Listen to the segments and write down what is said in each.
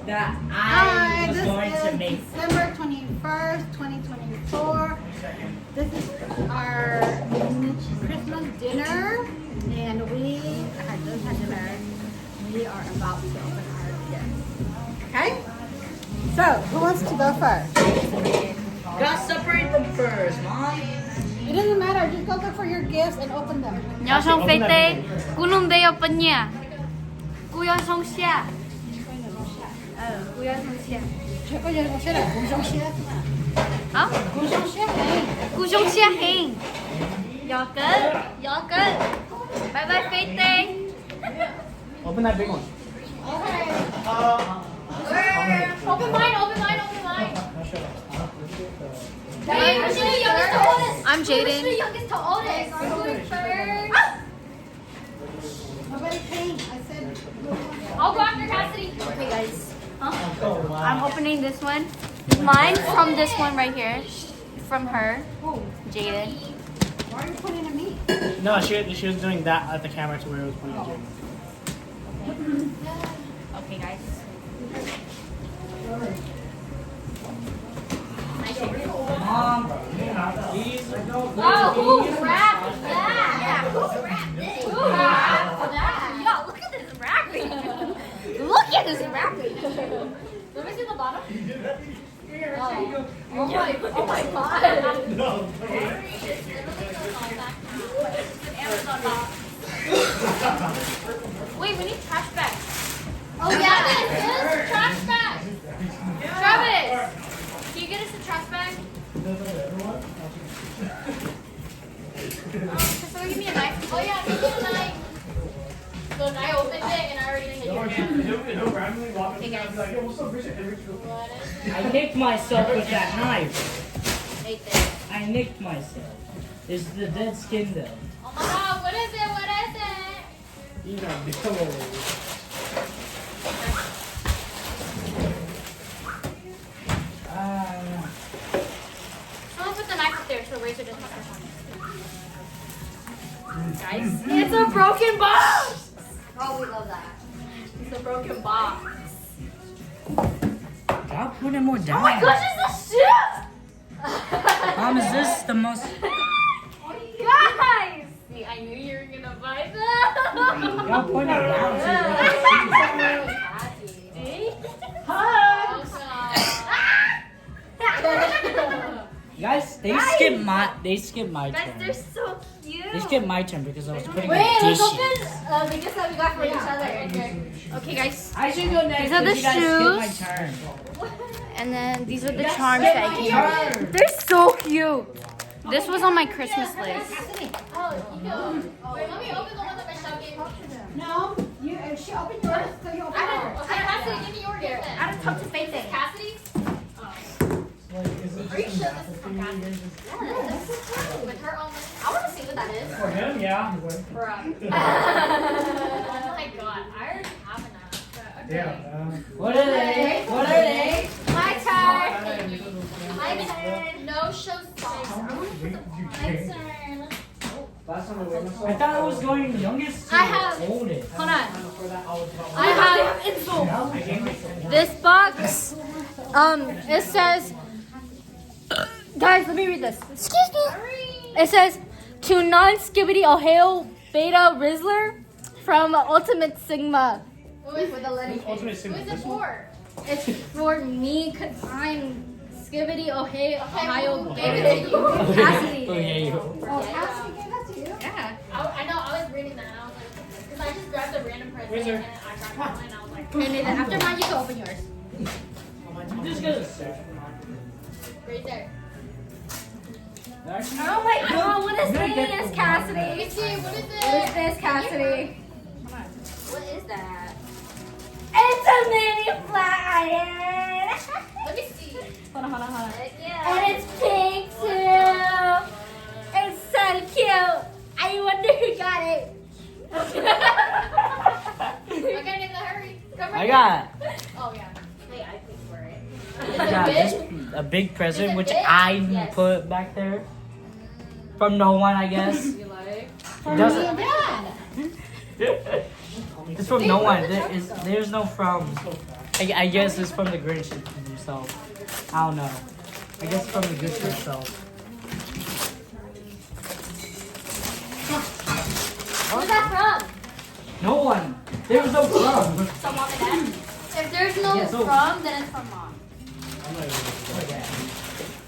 that Hi, I was this going to is make. December 21st, 2024. This is our Christmas dinner, and we had just had dinner. We are about to open our gifts. Okay? So, who wants to go first? Gotta separate them first, Mom. It doesn't matter. Just go look for your gifts and open them. Nhỏ xong phê tê, cú nung đây ở bên nhà. Cú yon xong xa. Cú yon xong xa. Chưa có gì không biết là cũng giống xe. Hả? Cũng giống xe này. Cú xong xa hiền. Gió cơ. Bye bye phê tê. Open that big one. Okay. Open mine. Hey, who's the youngest to oldest? I'm Jaden. Who's the youngest to oldest? I'm going first. Nobody came. I said. I'll go after Cassidy. Okay, guys. I'm opening this one. Mine from this one right here. From her. Jaden. Why are you pointing at me? No, she was doing that at the camera to where it was pointing at Jaden. Okay, guys. Mom, these. Oh, who wrapped that? Yeah, who wrapped this? Who wrapped that? Yo, look at this wrapping. Look at this wrapping. Let me see the bottom. Oh my god. No. Amazon box. Wait, we need trash bags. Oh yeah, this trash bag. Travis, can you get us a trash bag? Just give me a knife. Oh yeah, give me a knife. So I opened it and I already hit your hand. Hey guys. I nicked myself with that knife. Nathan. I nicked myself. It's the dead skin though. Oh my god, what is it? What is it? You got big pillow. Someone put the knife up there so Razor doesn't touch on it. Guys, it's a broken box! Oh, we love that. It's a broken box. I'll put it more down. Oh my gosh, it's a ship! Mom, is this the most? Guys! See, I knew you were gonna buy that. Y'all point it down so guys, they skipped my Guys, turn. they're so cute. They skipped my turn because I was putting Wait, the let's dishes. open the gifts that we got for each other. Okay, guys. I should go next. These are the because you guys shoes. skipped my turn. And then these are the charms that I came with. They're so cute. This was on my Christmas list. Cassidy. Oh, you know. Wait, let me open the one that Michelle gave me. No, you. She opened yours, so you open yours. Okay, Cassidy, give me your gift. I don't talk to Faith. Cassidy? Are you sure this is from Cassidy? Yes. With her own list. I want to see what that is. For him, yeah. Bruh. Oh my god, I already have enough. Okay. Yeah. What are they? What are they? My turn. My turn. No show sauce. I want to put the my turn. I thought it was going youngest to I have- oldest. Hold on. I have info. This box, it says, guys, let me read this. Excuse me. It says, to non-skibbity Ohio Beta Rizzler from Ultimate Sigma. With a letter K. Ultimate Sigma. Who is it for? It's for me because I'm Skibbity Ohio Beta Cassidy. Okay, you. Oh, Cassidy gave that to you? Yeah. I know, I was reading that and I was like, because I just grabbed a random present Razor. and I grabbed one and I was like, okay, Nathan, after mine, you can open yours. I'm just gonna search for mine. Right there. Actually, Oh my god, what is I'm gonna get this, the Cassidy? one Let me see, what is What is this? this, Cassidy? What is that? It's a mini flat iron! Let me see. Hold on. Yeah. And it's pink too! It's so cute! I wonder who got it! Okay, Nathan, hurry. Come I got Oh yeah. Wait, I paid for it. I got this a big present Is it which big? I Yes. put back there from no one, I guess. You like? For Does me it? and Dad. It's from no one. There's no from. I guess it's from the Grinch himself. I don't know. I guess from the Grinch himself. Where's that from? No one. There was no from. So mom and dad? If there's no Yeah, so- from, then it's from mom.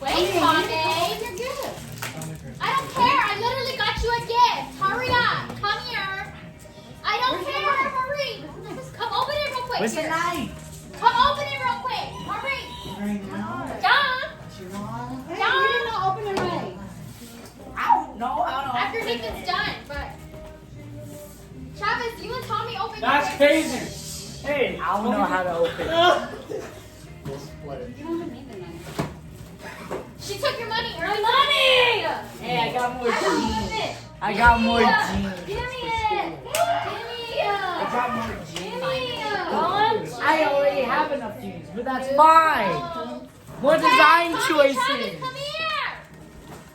Wait, mommy. I don't care. I literally got you a gift. Hurry up. Come here. I don't care. Hurry. Just come open it real quick. Where's the Here. knife? Come open it real quick. Hurry. John. Hey, you did not open it right. No, I don't. After Nathan's done, but Travis, you and Tommy open. That's yours. crazy. Hey, I don't know how to open it. We'll split it. She took your money. Your money. Hey, I got more I don't jeans. want it. I got more Give jeans. me it. Give me it. I got more Give jeans. me it. I already have enough jeans, but that's fine. More design Tommy, choices. Travis, come here.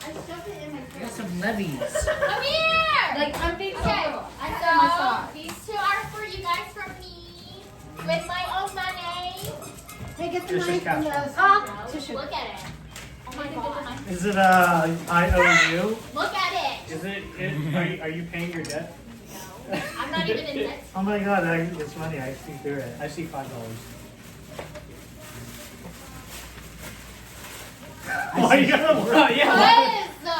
I shoved it in my I got some levies. Come here. Like, I'm being Okay, I said my so sock. these two are for you guys from me with my own money. Hey, get the This is knife from the cash. sock. Look at it. Oh my god. Is it IOU? Look at it. Is it? Are you paying your debt? I'm not even in debt. Oh my god, it's money. I see through it. I see $5. Why you gotta yeah. What is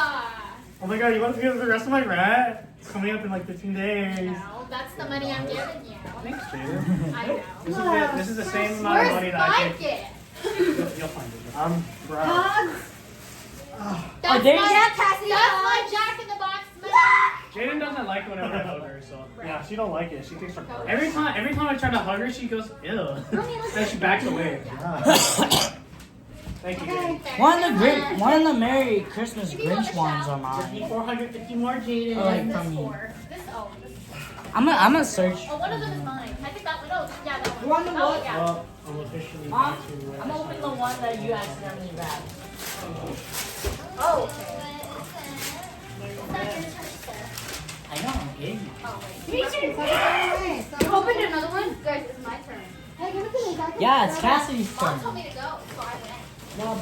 Oh my god, you want to give the rest of my rent? It's coming up in like 15 days. No, that's the money I'm giving you. Thanks, Jada. I know. This is the same amount of Where's money that I my paid. gift? You'll find it. I'm proud. Hugs. That's there's- my, that's my Jack in the Box money. Jaden doesn't like whenever I hug her, so yeah, she don't like it. She thinks I'm gross. Every Every time I try to hug her, she goes ew, and she backs away. Thank you. Jaden. One of the Merry Christmas Grinch ones are mine. 450 more, Jaden. Like from me. This, oh, this. I'm gonna search. Oh, one of them is mine. I think that one. Oh, yeah, that one. You want the Oh, what? yeah. Well, I'm officially Mom, back to where I'm gonna open the one that you accidentally wrapped. Oh, I know, I'm kidding. You opened another one? Guys, it's my turn. Hey, give it to me. Guys. Yeah, it's Cassidy's Mom turn. told me to go, so I went. No,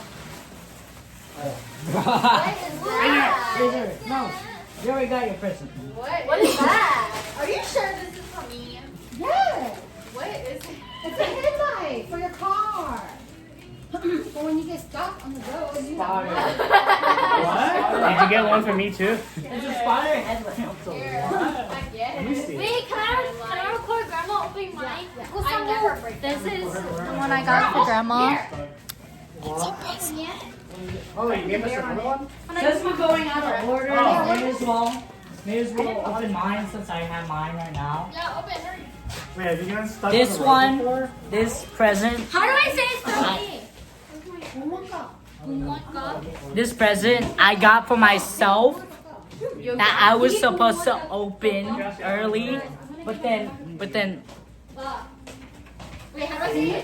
you already got your present. What is that? Are you sure this is for me? Yeah. What is it? It's a headlight for your car. For when you get stuck on the road, you What? Did you get one for me too? It's a spider headlamp. Here, I get Let me it. see. Wait, can I record Grandma opening mine? I never break This is the one I got for Grandma. Oh, you gave us another one? Since we're going out of order, Oh. may as well open mine since I have mine right now. Yeah, open, hurry. Wait, have you guys stuck This on the road one, before? this present, How do I say it's for me? this present I got for myself that I was supposed to open early, but then Wait, how do I say it?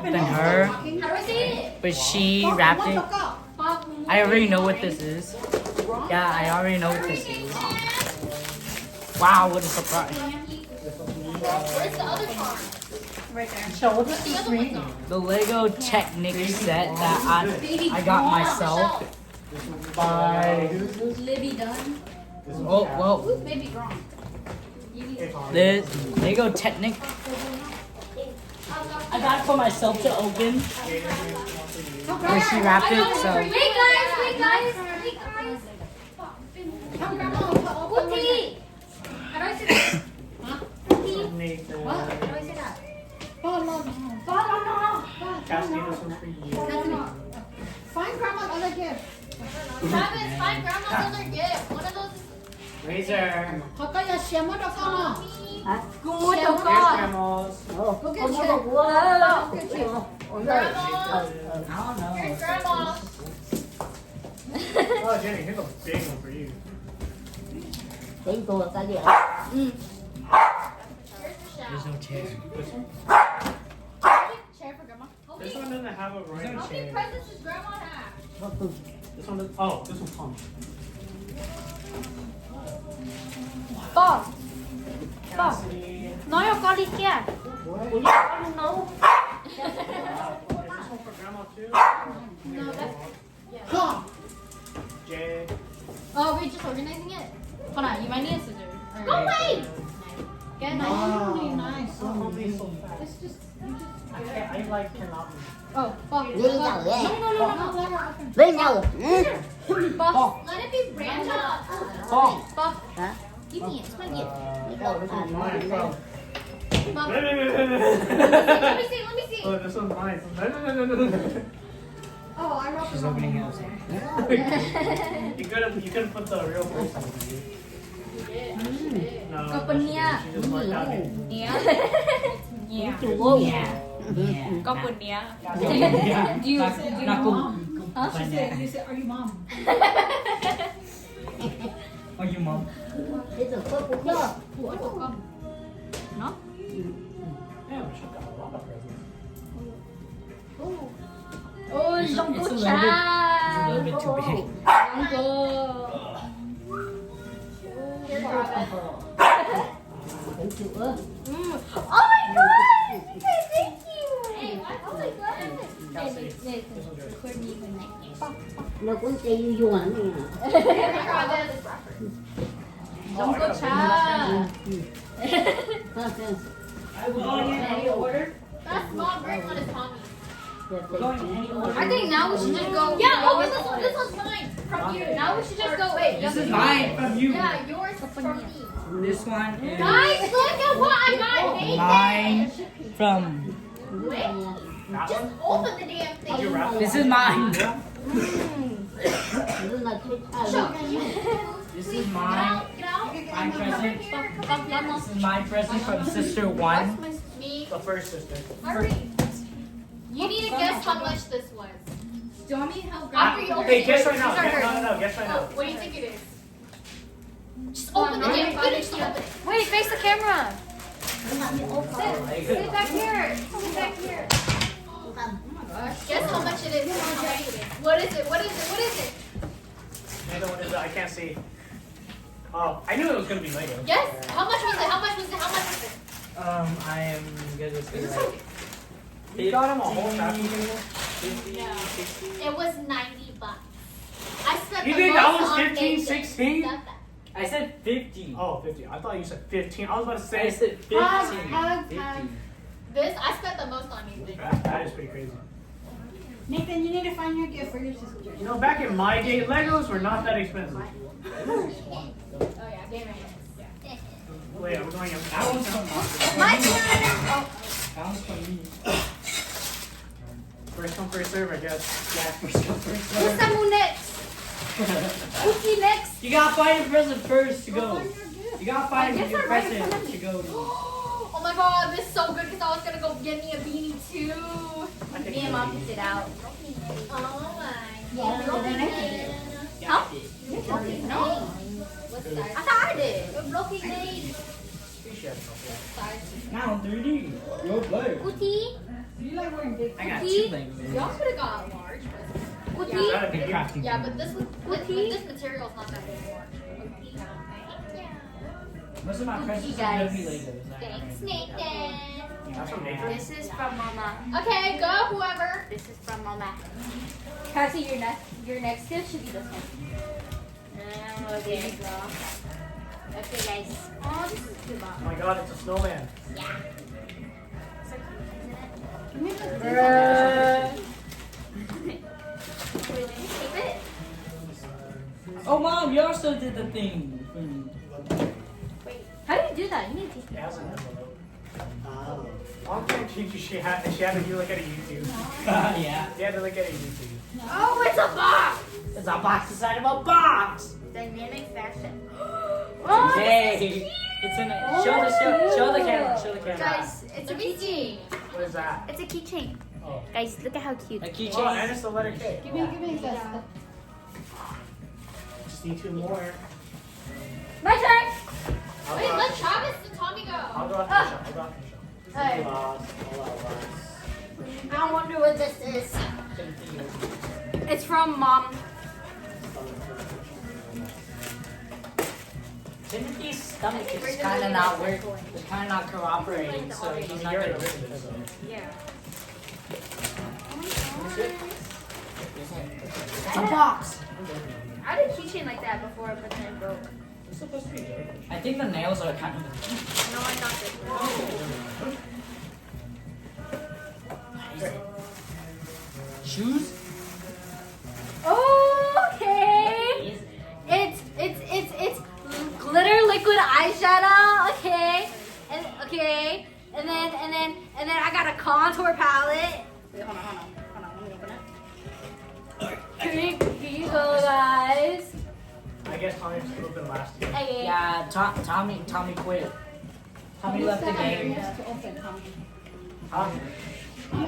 then her, How do I say it? but she wrapped it. I already know what this is. Yeah, I already know what this is. Wow, what a surprise. Where's the other part? So what does The this other mean? one. The Lego Technic set that I got myself by Libby done. oh well Who's baby grown? the Lego Technic I got it for myself to open. Where she wrapped it, so Wait guys. Come, Grandma. Puti. How do I say that? Nathan. How do I say that? Cassie, this one for you. Find Grandma's other gift. Travis, find Grandma's other gift. One of those is Razor. Hakaya shemo da kana. good. Here's Grandma's. Go get you. Go get you. Grandma. I don't know. Here's Grandma. Oh, Jenny, here's a big one for you. Here's the There's shower. no chair. Chair for Grandma. How This many, one doesn't have a running how many chair. presents does Grandma have? This one does. Oh, this one's fun. No, your God is here. No. No, that's J. Oh, we're just organizing it. Hold on, you might need a scissor. Go away! Get Nice. Only so fast. It's just, I can't. I like cannot. Oh, fuck. Đi nhau vậy? No. Với nhau. Fuck. let it be random. Fuck. Hả? Give me it. It's my gift. Mine, bro. Let me see. Oh, this one's mine. Oh, I wrote She's opening it. You could have put the real person. No. Kapanya. She just marked out it. Yeah. Có Kapanya. Yeah. Do you? Naku. Huh? You said, are you mom? Are you mom? Thế rồi có cũng chưa? No? Damn, she got a lot of presents. Oh, It's a Jungko little chan. A little bit too big. Jungko. Cũng chưa. Oh my god! Thank you. Hey, what? Oh my god. Nó cũng chơi vui hẳn nè. Jungko chan. That's mom. Green one is Tommy. I think now we should just go. Yeah. Oh, this one's mine. From you. Now we should just go. Wait, This is mine from you. Yeah, yours from me. This one is Guys, look at what I got, Nathan. mine from. That Just one? open the damn Did you thing. wrap This is mine. Nó là thích thà Show. lắm. This is Get mine. out. Get out. My present. Come here. This is my present from sister one. Me. The first sister. Hurry. You need to guess how much this was. do you want me to help? After you open Hey, it. guess right now. Start Guess, hurting. no, guess right Oh, now. what do you think it is? Just open the damn thing. Just open it. Wait, face the camera. Sit back here. Sit back here. Guess how much it is. What is it? What is it? What is it? Neither one is it. I can't see. Oh, I knew it was gonna be Lego. Guess. How much was it? How much was it? How much was it? I am gonna say like You got him a whole tracking 50, Yeah. 60. It was $90. I spent You the think that most was on 15, Nathan. 16? That- I said 50. Oh, 50. I thought you said 15. I was about to I say. said 50. Hug. 50. This, I spent the most on Nathan. That is pretty crazy. Nathan, you need to find your gift for your sister. You know, back in my day, Legos were not that expensive. Oh yeah, damn it. Wait, are we going out? That one's from mom. My turn. Oh, That one's from me. First come, first serve, I guess. Yeah, first come, first who's serve. someone next? Who's next? You gotta find your present first to go. You gotta find guess your I'm right in present front of to go. Oh my god, this is so good because I was gonna go get me a beanie too. Me and mom picked it out. Oh my Yeah, god. Huh? No. What size? I thought I did. We're blocking names. Now 3D. Go play. Uti. You like wearing big I got Cookie? 2 Legos. Y'all could have got large. Uti. That'd be Yeah, crafting. but this material's not that big. Most of my presents are guys. gonna be Legos. Thanks, Nathan. That's from Nathan. This is from Mama. Okay, go whoever. This is from Mama. Cassie, your next gift should be this one. Okay. Okay, guys. Oh, this is good, Mom. Oh my god, it's a snowman. Yeah. Wait, let me keep it. Oh, mom, you also did the thing. Wait, how do you do that? You need to teach It me. has an envelope. Mom can't teach you. She had to do like at a YouTube. Yeah. She had to look at a YouTube. Oh, it's a box! It's a box inside of a box. Dynamic fashion. Oh, Hey, this is cute. it's in a. Show the camera. Show the camera. Guys, it's a Let me see. What is that? It's a keychain. Oh. Guys, look at how cute. A Oh, keychain. and it's the letter K. Give me this. Just need 2 more. My turn! I'll Wait, go let after- Travis and Tommy I'll go. go after Michelle. I'll go after Michelle. Hey. I wonder what this is. It's from Mom. Timothy's stomach is kind of not working. It's kind of not cooperating, so he's not gonna. Yeah. Let me see. keychain like that before, but then it broke. It's supposed to be good. I think the nails are kind of. No, I got this. Shoes? Okay. It's glitter liquid eyeshadow. Okay. And then I got a contour palette. Wait, hold on. Let me open it. Here you go, guys. I guess Tommy was a little bit last year. Okay. Yeah, Tommy quit. Tommy left the game. Gifts to open, Tommy. Tommy.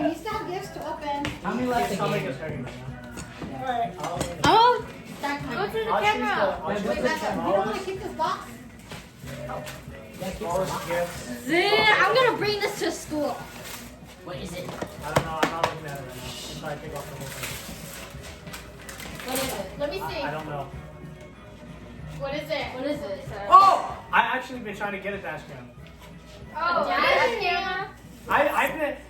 You still have gifts to open. Tommy left the Tommy game. gets hurting right now. Alright, I'll Oh, Start go time. to the I'll choose camera. I'll choose Wait, the back up. You don't want smallest. to keep this box? Smallest gifts. I'm gonna bring this to school. What is it? I don't know. I'm not looking at it right now. I'm trying to take off the whole thing. What is it? Let me see. I don't know. What is it? What is it? Oh! I actually been trying to get a dash cam. Oh, yeah.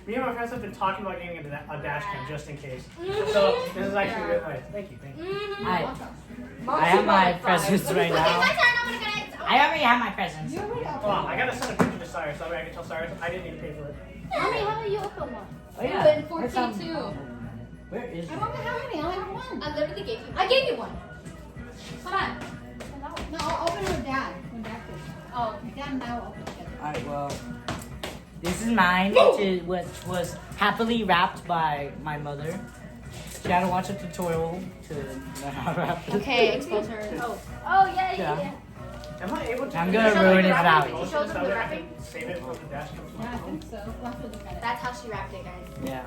Me and my friends have been talking about getting a dash cam just in case. So this is actually really nice. Thank you. I have my presents right now. I already have my presents. You already opened. Hold on, I gotta send a picture to Cyrus. That way I can tell Cyrus I didn't even pay for it. Mommy, how about you open one? Oh yeah. Open Where's 14 some- too. Where is I it? don't have any. I only have one. I literally gave you. I gave you one. Come on. No, I'll open it with Dad. When Dad goes. Oh. Dad and I will open it together. Alright, well, this is mine, which was happily wrapped by my mother. She had to watch a tutorial to know how to wrap it. Okay, expose her. Oh, yeah. Am I able to? I'm gonna ruin it without You you. showed them the wrapping? Save it for the dash cam. Yeah, I think so. We'll have to look at it. That's how she wrapped it, guys. Yeah.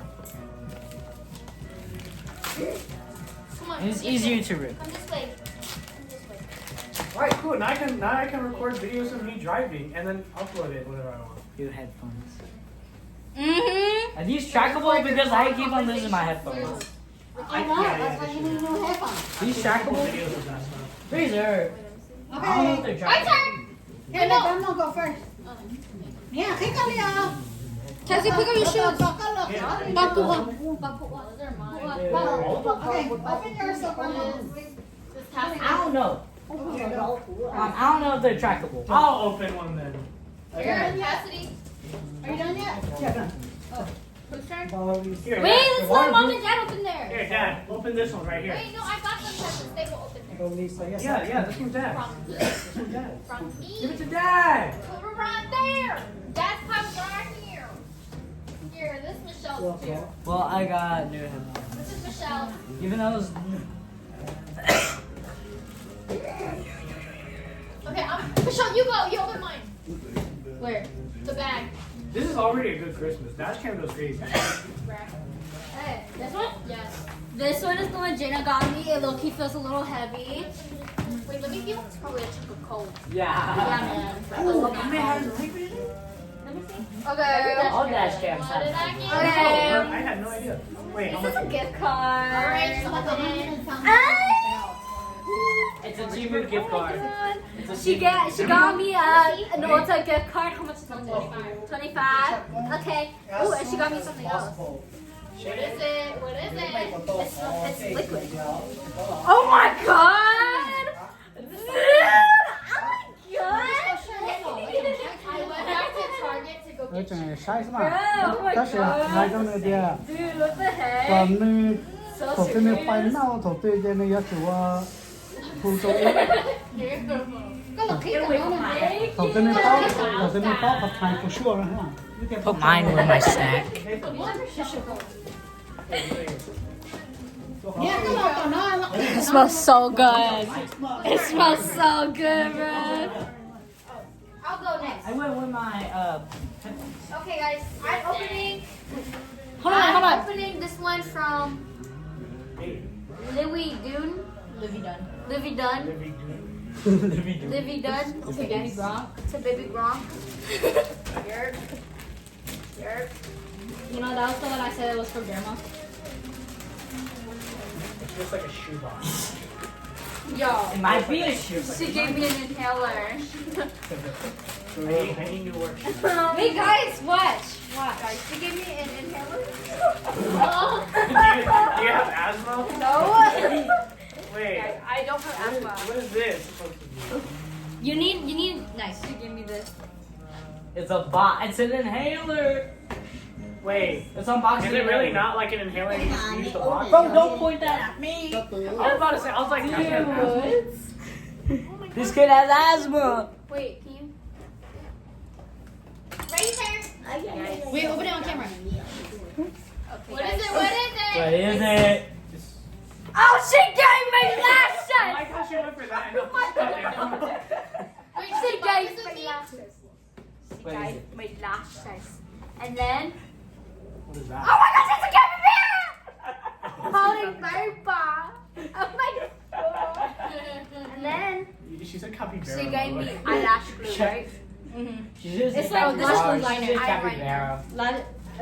Come on. And it's easier to rip. Come this way. All right, cool. Now I can record videos of me driving and then upload it whenever I want. New headphones. Mm-hmm. Are these trackable? Because I keep on losing my headphones. I know. That's why you need new headphones. These trackable? Videos of that stuff. Freezer. I don't know if Okay. they're My trackable. turn. Here, let them go first. Yeah, take a Leo. Chelsea, pick up your shoes. Yeah. Bakuha. Okay, open yours so Grandma. I don't know. I don't know if they're trackable. I'll open one then. Here, Cassidy. Are you done yet? Yeah, done. Whose turn? Here, Wait, Dad. let's let Mom and Dad open there. Here, Dad. Open this one right here. Wait, no, I got them presents. They will open there. Yeah, this one's Dad. From me. This one's Dad. From me. Give it to Dad. Put it right there. Dad's comes right here. Here, this is Michelle's too. Well, I got new headphones. This is Michelle. Even though it's Okay, Michelle, you go. You open mine. Where? The bag. This is already a good Christmas. Dash cam goes crazy. Hey, this one? Yes. This one is the one Jenna got me. It low-key feels a little heavy. Wait, let me feel. It's probably a chunk of coal. yeah. Yeah, man. Okay. All dash cams What did have. I get? I Okay. had no idea. Wait, how This is much? a gift card. Alright, so Alright. the 100 It's a Temu gift card. It's a She got me an Ulta gift card. How much is it? 25. Okay. Ooh, and she got me something else. What is it? What is it? It's liquid. Oh my god! Dude! Oh my god! I went back to Target to go get you. Bro, oh my god! Dude, what the heck? So secure. Get away from my Put mine with my snack. It smells so good. It smells so good, bro. I'll go next. I went with my Okay, guys, I'm opening. Hold on. I'm opening this one from Louis Dune. Livy Dunn. Livy Dunn. To Baby Gronk. To Baby Gronk. Yerp. Yerp. You know, that was the one I said it was for grandma. It's just like a shoebox. Yo. It might be a shoe. She gave me an inhaler. I need new work shoes. Hey guys, watch. Guys, she gave me an inhaler. Do you have asthma? No. Wait. I don't love her aqua. What is this supposed to be? You need nice. You give me this. It's a bot. It's an inhaler. Wait, It's unboxing. is it really not like an inhaler you just use the box? Bro, don't point that at me. I was about to say, I was like, This kid has asthma. Wait, can you? Wait, open it on camera. What is it? What is it? What is it? Oh, she gave me I lashes. like how she went for that. Wait, She what gave does it me mean? lashes. She What is gave it? me lashes. And then, What is oh that? my gosh, it's a capybara! Holding paper. Oh my god. And then, She said capybara. she gave me eyelash glue, right? She's just It's like this capybara. is liner, She's a eyeliner. capybara.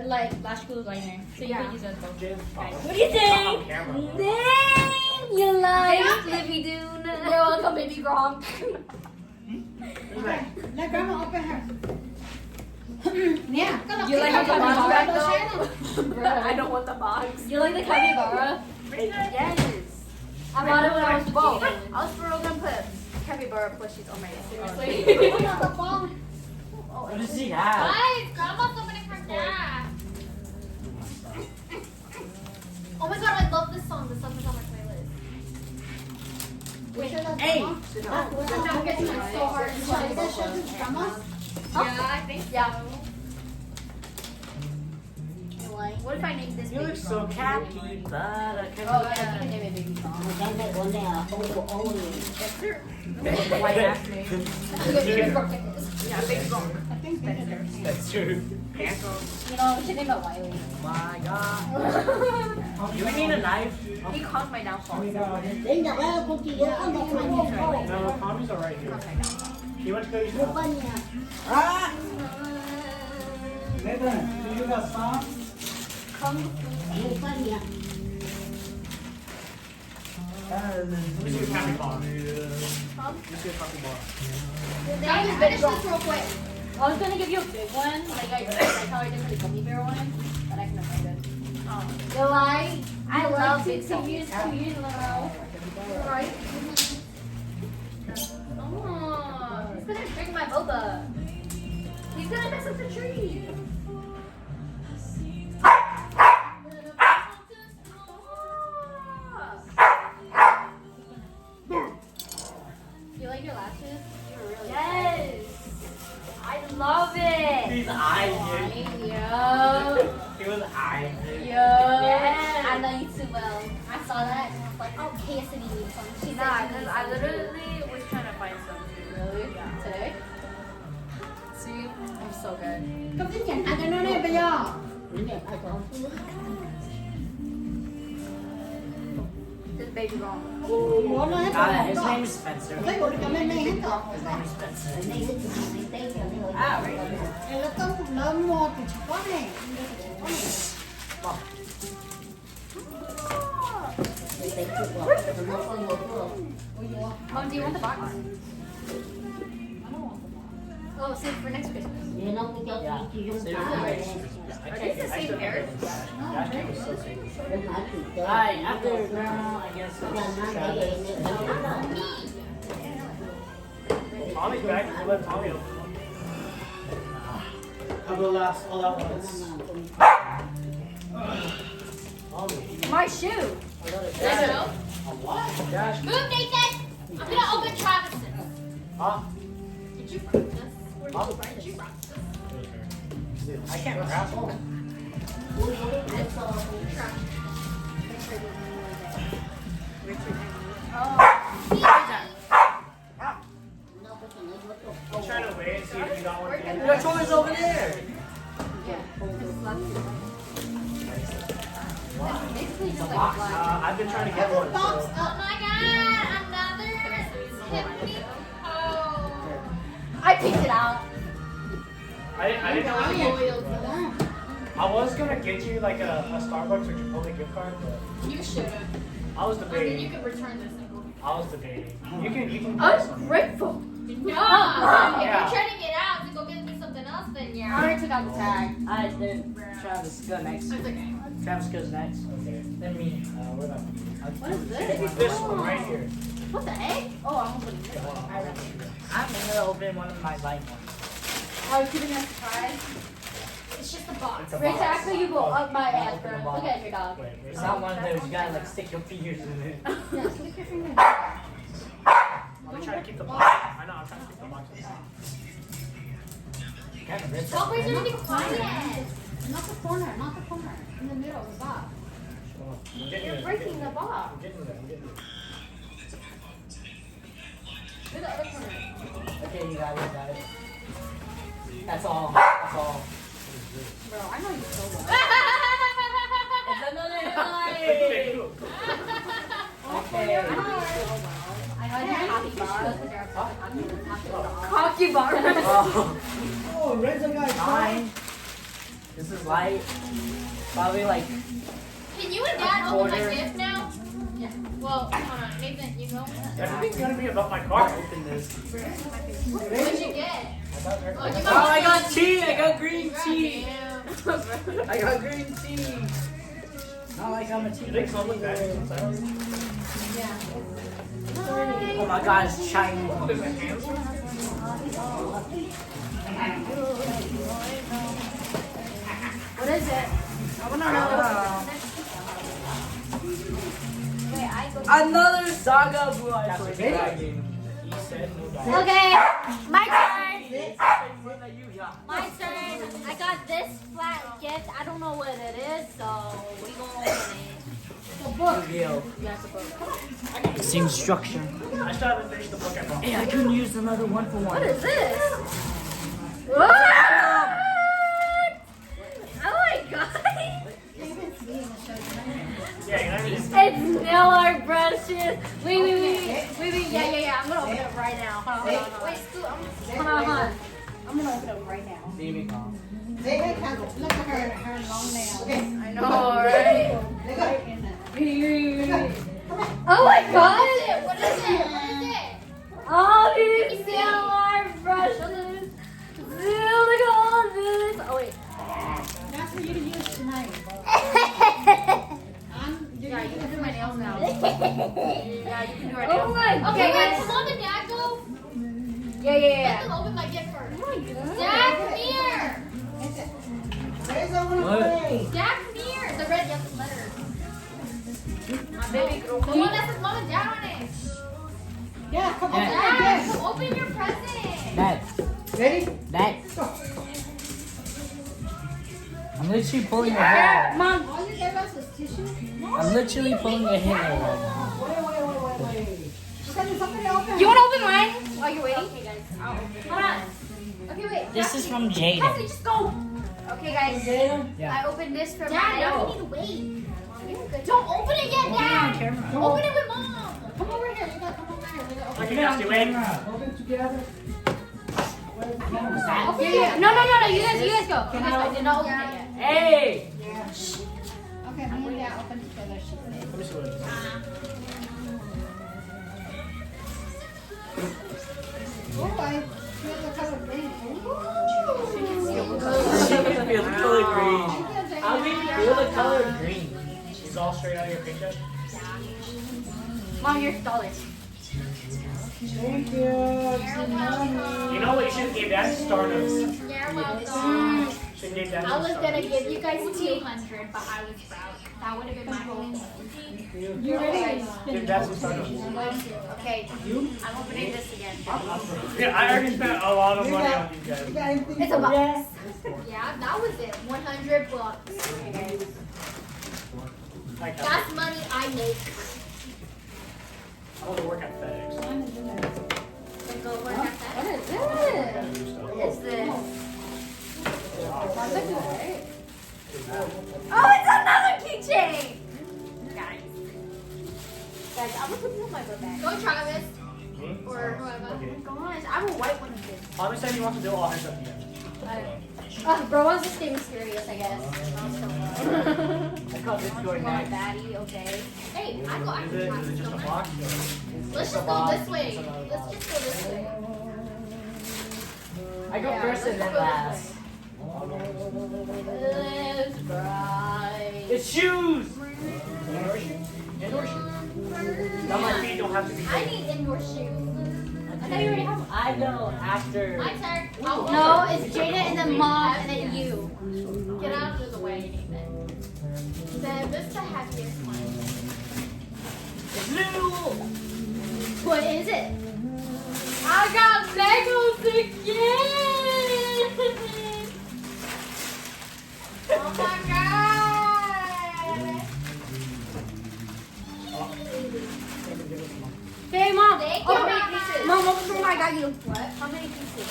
Like lash glue liner. So you Yeah. can use it both. James Bond. What do you think? Camera. Dang, you like Livy Dune. You're welcome, baby Gronk. Let grandma open hers. Yeah. You like the capybara though? I don't want the box. You like the capybara? Yes. I bought it when I was Whoa. skating. I was for real gonna put capybara plushies on my seriously. What does he have? Guys, grandma's opening her gas. Oh my god, I love this song. This song is on my playlist. Hey. It's so hard to Yeah, I think yeah. like. What if I name this You baby look so Gronk? capybara. Oh yeah, you can name it baby Gronk. White ass name. Yeah, baby Gronk. That's true. You know, we should name it Wiley. My God. Do we need a knife? He caused my downfall. No, Tommy's are right here. He went to go use the Ah! Nathan, do you got some? Let me see a capybara. Let me see a capybara. Guys, finish this real quick. I was gonna give you a big one, like how I did for the gummy bear one, but I couldn't find it. You like? I love big selfies. Right? Oh, he's gonna drink my boba. He's gonna mess up the tree. You like your lashes? You're really yes. I love it. He's eyeing it. Yo. He was eyeing it. Yo. Yes. I know you too well. I saw that and I was like, oh, Cassidy needs some. She said she needs I some. literally was trying to find some too. Really? Today? See? I'm so good. This baby wrong. His name is Spencer. His name is Spencer. Ah, right here. Mom, do you want the box? Oh, save for next Christmas. Save it for next. Are these the same pair? Dash cam was so safe. Alright, after grandma, I guess it's Tommy's back. We let Tommy open one. I'll go last all at once. Tommy. My shoe. Dash. Move, Nathan! I'm gonna open Travis's. Huh? Did you practice? Where Huh? did you practice? I can't grab one. I'm trying to wait and see if you got one. Your toy's over there. Basically just like a black. I've been trying to get one. So. Oh my god, another Tiffany. Oh. I picked it out. I didn't know what to get you. I was gonna get you like a Starbucks or Chipotle gift card, but You should've. I was I mean, debating. you could return this thing. I was debating. You can buy some. Ungrateful. No, if Yeah. you're trying to get out to go get me something else, then I yeah. already took out the tag. Alright, then Travis, go next. It's okay. Travis goes next. Okay. Then me. What about you? What is this? This one right here. What the heck? Oh, I'm opening this. I'm gonna open one of my light ones. Oh, you're keeping us surprised? It's just a box. It's a Rich, box. actually, you go up my ass, Open bro. the box. Look at your dog. Wait, It's not one of those. You gotta like stick your fingers in it. Yeah, stick your finger. I'm trying to keep the box. I know, I'm trying to keep the box. Kind of rich. Stop raising to be quiet. Not the corner, not the corner. In the middle of the box. I'm getting You're it. breaking the box. I'm getting it. I'm getting it. Do the other corner. Okay, you got it. That's all. That's all. Bro, I know you so well. It's another Okay, light. cool. Okay. I know you so well. I know you're happy bar. Cocky bar. Oh, mine. This is light. Probably like. Can you and Dad open my Quarter. gift now? Yeah. Well, hold on. Nathan, you go. Everything's gonna be about my car. Open this. What'd you get? I thought Oh, you Oh, I got tea. I got green tea. Damn. I got green tea. Not like I'm a tea. You think someone back inside? Oh my god, it's shiny. Oh, there's a hamster? What is it? I want to know. Wait, I go. Another Saga Blue Eyes That's for a Dragon. dragon. He said no dog. Okay, my turn. What that you got? My turn. I got this flat gift. I don't know what it is, so we gonna open it. Reveal. It's the instruction. I still haven't finished the book at all. Hey, I couldn't use another one for one. What is this? What? Oh my god! Yeah, you know what I mean? It's nail art brushes. Wait. Yeah. I'm gonna open it right now. Hold on. Wait, Scoot, I'm Hold on. I'm going to open it right now. Baby calm. Look at her long nails. Okay. I know, right? Look at in there. Oh my god! What is it? What is it? All these nail art brushes. Look at all this. Oh wait. That's for you to use tonight. Yeah, you can do my nails now. Yeah, you can do it. Oh my god. Okay, wait, can Mom and Dad go? Yeah. Let them open my gift first. Dad, come here. Where's the one What? play? Dad, come here. The red yellow letter. My baby girl. The one that says Mom and Dad on it. Yeah, come on. Yeah. Dad, come open your present. Dad. Ready? Dad. I'm literally pulling your hair. Mom. All you gave us was tissue? I'm literally pulling your hair right now. Wait. She said there's something open. You wanna open mine while you're waiting? Okay, guys. Hold on. Okay, wait. This is from Jaden. Cassie, just go. Okay, guys. Yeah. I opened this for Dad, my. now we need to wait. Don't open it yet, Dad. Open it with Mom. Come over here. You gotta come over here. Okay, Cassie, wait. Open together. Yeah. No. You guys go. I did not open it yet. Hey! Okay, me and Dad open together. She said. Let me see what it is. Oh, I feel the color green. She can feel the color green. I can feel the color green. It's all straight out of your paycheck? Mom, your dollars. Thank you. You know what you should have gave Dad? Stardust. You're welcome. Should have gave Dad I some was gonna Stardust. give you guys 200, but I was proud. That would have been my goal. You ready? Give Dad some Stardust. Okay. I'm opening this again. Yeah, I already spent a lot of money on you guys. You got anything It's a for box. Dad? Yeah, that was it. 100 bucks. Like, That's money I make. I want to work at FedEx. Go work at What that. is this? What's this? Oh, it's another keychain! Guys, I'm gonna put this on my book bag. Go Travis. Me? Or whoever. Okay. Gosh, I have a white one of this. Tommy said he wants to do all hands up again. Bro, I was just getting serious, I guess. I call this your next. Baddie, okay. Hey, I go Is it just a box? Let's just go this way. Let's just go this way. I go first and then last. Let's ride. It's shoes. Indoor shoes? Indoor shoes. Now my feet don't have to be I big. need indoor shoes. I thought you already have. I go after. My turn. No, it's Jada and then Mom and then you. Get out of the way, Nathan. Then this is the happiest one. It's new. What is it? I got Legos again! Oh my god! Hey, Mom. Thank you, Open Mama. it. Mom, open the room. I got you. What? How many pieces?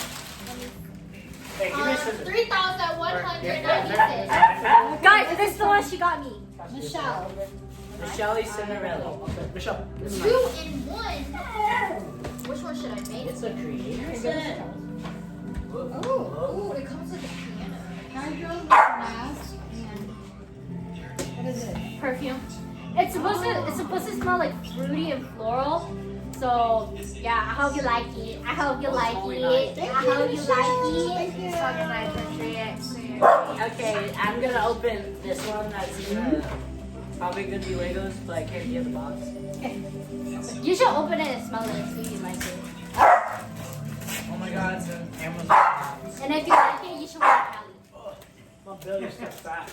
Hey, give me a scissors. 3,196. Guys, this is the one she got me. Michelle. Michelle Cinderella. Michelle. 2 in 1. Which one should I make? It's a creator set. Ooh, it comes with a piano. Hydro mask and what is it? Perfume. It's supposed to smell like fruity and floral. So yeah, I hope you like it. I hope you like it. I hope you like it. Okay, I'm gonna open this one. That's probably gonna be Legos, but I can't get the box. You should open it and smell it and see if you like it. Oh my god, it's an Amazon box. And if you like it, you should wear Cali. My belly's so fat.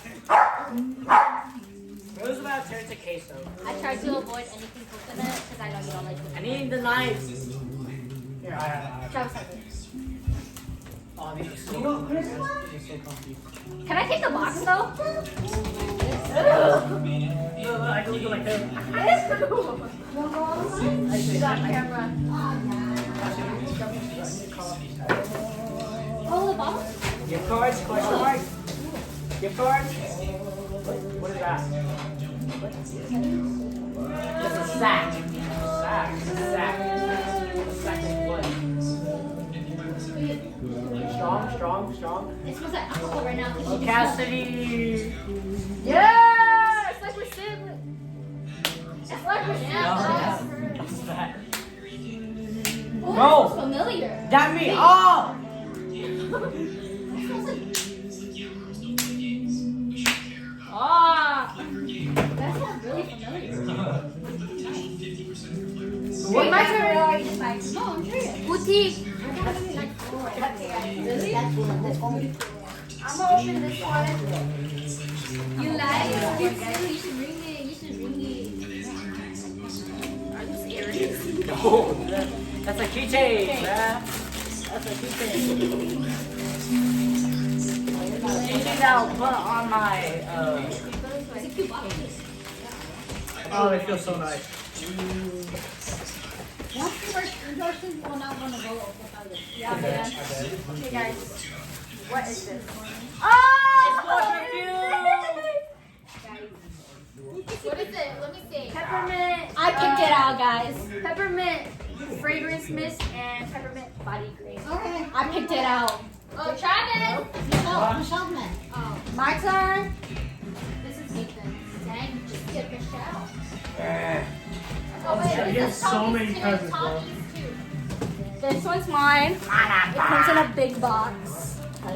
It was about to turn to queso. I try to avoid anything coconut because I know you don't like I it. need the knife. Here, I have. Travis has it. Oh, these are so comfy. These are so comfy. Can I take the box though? I can look at my camera. Stop camera. Oh, the box? Gift cards? Question mark? Gift cards? What is that? It's a sack. Sack. Sack. Sack of what? Strong. It smells like alcohol right now. Oh, Cassidy. Yeah! It's like we're siblings. It's like we're No, siblings. what's that? Oh, No. it smells familiar. That me. Oh! Ah, that sounds really familiar. Wait, my turn. No, I'm curious. Boutique. I'm gonna open this one. You like it? You should ring it. You should ring it. Are you serious? No, that's a keychain. That's a keychain. Keychain that I'll put on my. It's a cute box. Oh, they feel so nice. Once you work endorses, will not want to go without it. Yeah, man. Okay, guys. What is this? Oh! What is it? Let me see. Peppermint. I picked it out, guys. Peppermint fragrance mist and peppermint body cream. Okay. I picked it out. Oh, Travis. Michelle's man. Oh, My turn. this is Nathan. Dang, you just get Michelle. Eh. Oh, wait, You this have is so Tommy's many too. presents, bro. Tommy's too. This one's mine. It comes in a big box. Oh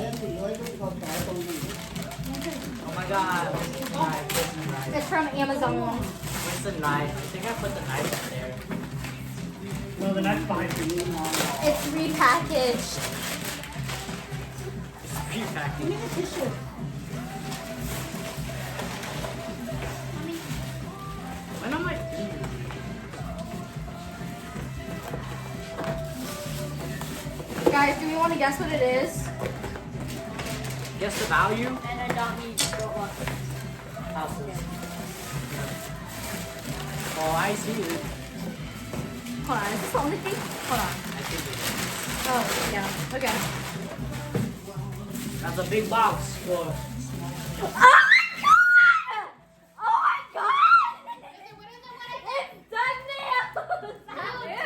my god. Knife. It's from Amazon. Where's the knife? I think I put the knife up there. No, the knife's behind you. It's repackaged. Repacking. When am I eating? Guys, do you want to guess what it is? Guess the value? And I don't need to go up. Houses. Oh, I see it. Hold on, is this the only thing? Hold on. I see it. Oh, yeah. Okay. That's a big box for. Oh my god! Oh my god! What is it? It's done nails! Ew!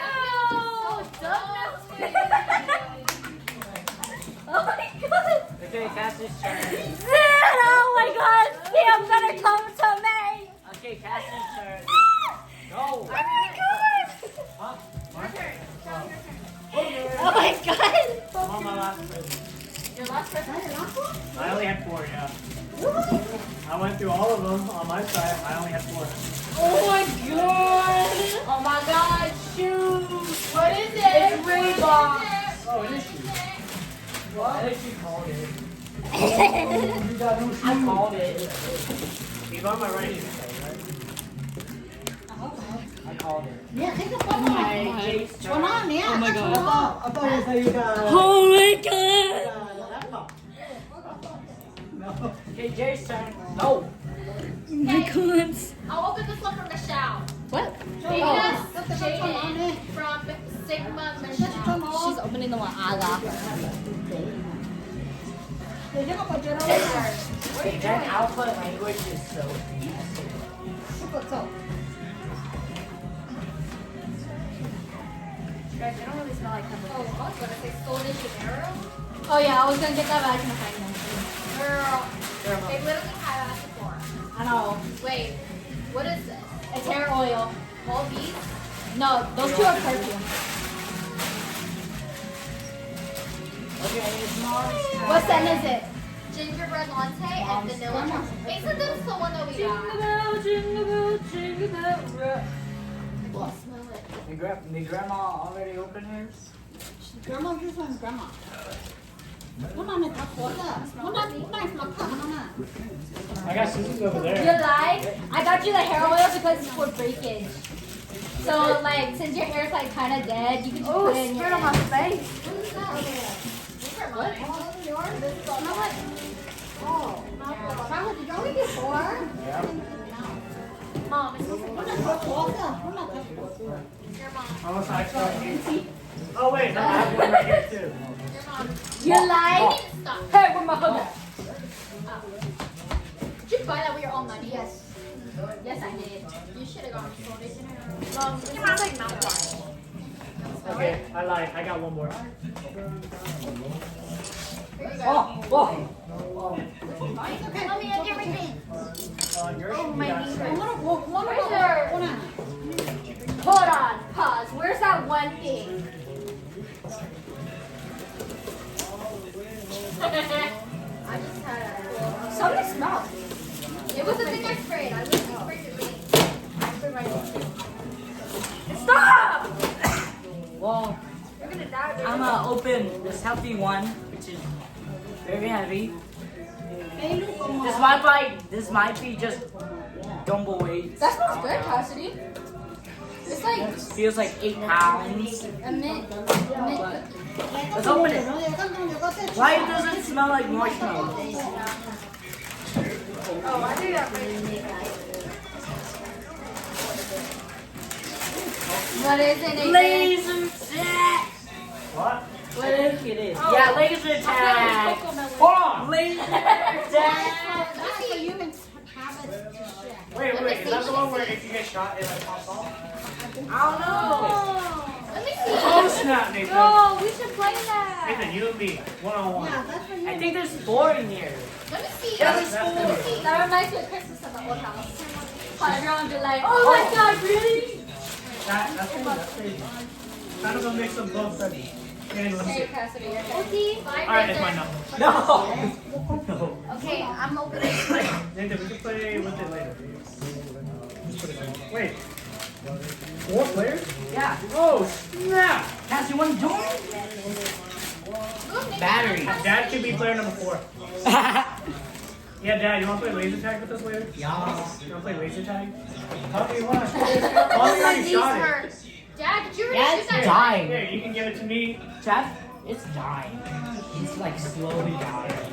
Oh my god! Okay, Cassie's turn. Oh my god! Sam better come to me! Okay, Cassie's turn. Go. Oh my god! Huh? Oh my god! On my last present. Your last present? I only had 4, yeah. What? I only have 4. Oh my god! Oh my god, shoes! What is it? It's Reebok. Oh, it is you. I actually called it. I called it. He's on my right hand. I called it. Yeah, take a photo. One on, yeah. Oh my god. I thought you said you got Oh my god! No. Okay, Jay's turn. No. Oh my god. I'll open this one from the shout. What? Jaden Jaden. from Sigma She's Mission. She's opening the one Aga. That alpha language is so deep. Guys, they don't really smell like pepper. Oh, I was gonna say Sol de Janeiro. Oh yeah, I was gonna get that, but I couldn't find them. Girl, they literally had that before. I know. Wait, what is this? It's hair oil. All these? No, those two are perfume. Okay, it's not. What scent is it? Gingerbread latte and vanilla chocolate. Isn't this the one that we got? Jingle bell, jingle bell rock. I can smell it. Did grandma already open hers? Grandma, this one's grandma. Una está corta. Una es más cara. I got scissors over You there. like? I got you the hair oil because it's for breakage. So like, since your hair's like kind of dead, you can just put it in your hair. face. What is that? These are mine. Yours? This is all mine. Oh, Grandma, did you only get 4? Mom, it's your Una está corta. Una está corta. mom. Almost I spelled Oh wait, no, I have one right here too. Your mom. You like? Stop. Hey, where my hook at? Did you buy that with your own money? Yes. Yes, I did. You should have gone to Sol de Janeiro. Mom, this smells like mouthwash. Okay, I lied. I got one more. Oh. Let me get everything. Yours should be my downstairs. Where's your... Una. Hold on. Pause. Where's that one thing? I just had a... Something smells. It was the thing I sprayed. I literally sprayed it really. I sprayed my nose. Stop! Well, You're gonna die, baby. I'm gonna open this healthy one, which is very heavy. This might be just dumbbell weights. That smells good, Cassidy. It's like Feels like 8 pounds. a mint. Let's open it. Why does it smell like marshmallows? Oh, I do that pretty. What is it? Nathan? Laser tag. What? What if it is? Yeah, laser tag. Hold on. Laser tag. That's for human habits to share. Wait. Is that the one where if you get shot, it like pops off? I don't know. Let me see. Oh snap, Nathan. Oh, we should play that. Nathan, you and me, one-on-one. Yeah, that's for I human. think there's 4 in here. Let me see. That's the That reminds me of Christmas at the old house. How everyone would be like, oh my god, really? That's crazy. Kind of a mix of both studies. Okay, let me see. Hey, Cassidy, you're okay. Okay, Alright, it's mine now. No. Okay, I'm opening. Nathan, we can play with it later. Just put it in. Wait. 4 players? Yeah. Oh, snap! Cassie, you want to join? Battery. Dad could be player number 4. Yeah, Dad, you want to play laser tag with us later? Yeah. You want to play laser tag? How do you want to? Oh, you already shot it. Dad, did you Yeah, already it's shoot that? dying. Here, you can give it to me. Jeff, it's dying. It's like slowly dying.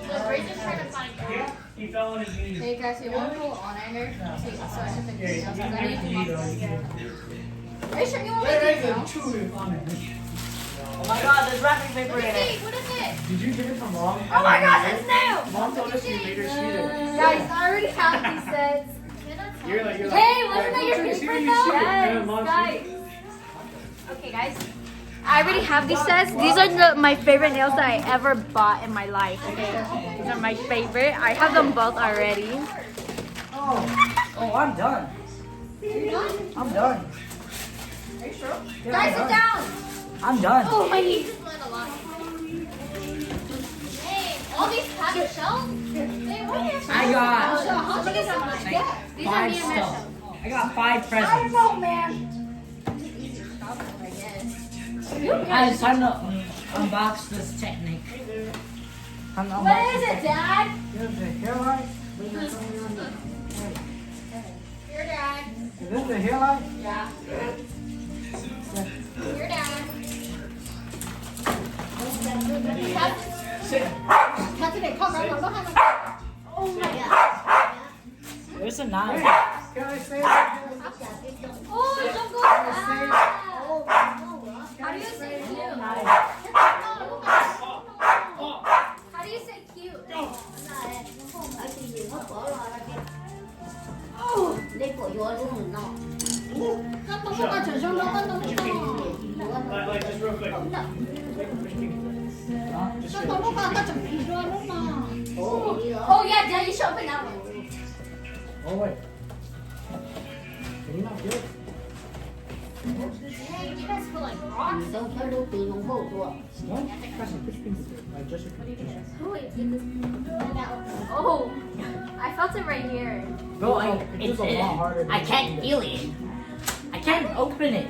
Look, Rachel's trying to find you. He fell on his knees. Hey, Cassie, you want to pull on anger? So I can fix Yeah, you it. can give it to me though. Are you sure you want me to do Oh my god, there's wrapping paper Let in me it. see. What is it? Did you give it to Mom? Oh my gosh, it's new! Mom told us you later shoot it. Guys, I already have these sets. Can I tell You're you? like, Hey, wasn't that your "Look, see favorite you though? shoot it." Yeah, Guys, Mom guys. shoots it. Okay, guys. I already have these sets. These are my favorite nails that I ever bought in my life. Okay, these are my favorite. I have them both already. Oh, I'm done. I'm done. Are you sure? Yeah, Guys, sit I'm done. down. I'm done. Oh, my knees. This one a lot. Dang. All these paper shells? I got How'd you get so much? These are 5 me and stuff. Mitchell. I got 5 I presents. don't know, man. It's time to unbox this technique. Time to What unbox is this it, Dad? Here's the hairline. Here, Dad. Is this the hairline? Yeah. Here, Dad. Sit. Saturday, come on, look how much. Oh my God. There's a knife. Can I say that? Oh, don't go back. How do you say cute? How do you say cute? Cắt tóc có trở trong đó, cắt tóc có. Like just real quick. Cắt tóc có cắt chẳng phí luôn lúc nào. Oh yeah, Dad, you should open that one. Oh wait. Can you not do it? Hey, you guys feel like rocks? No, press it. Push fingers. Like just your fingers. Oh, wait, get this. Oh, I felt it right here. Bro, It's a lot harder than I can't feel it. I can't open it.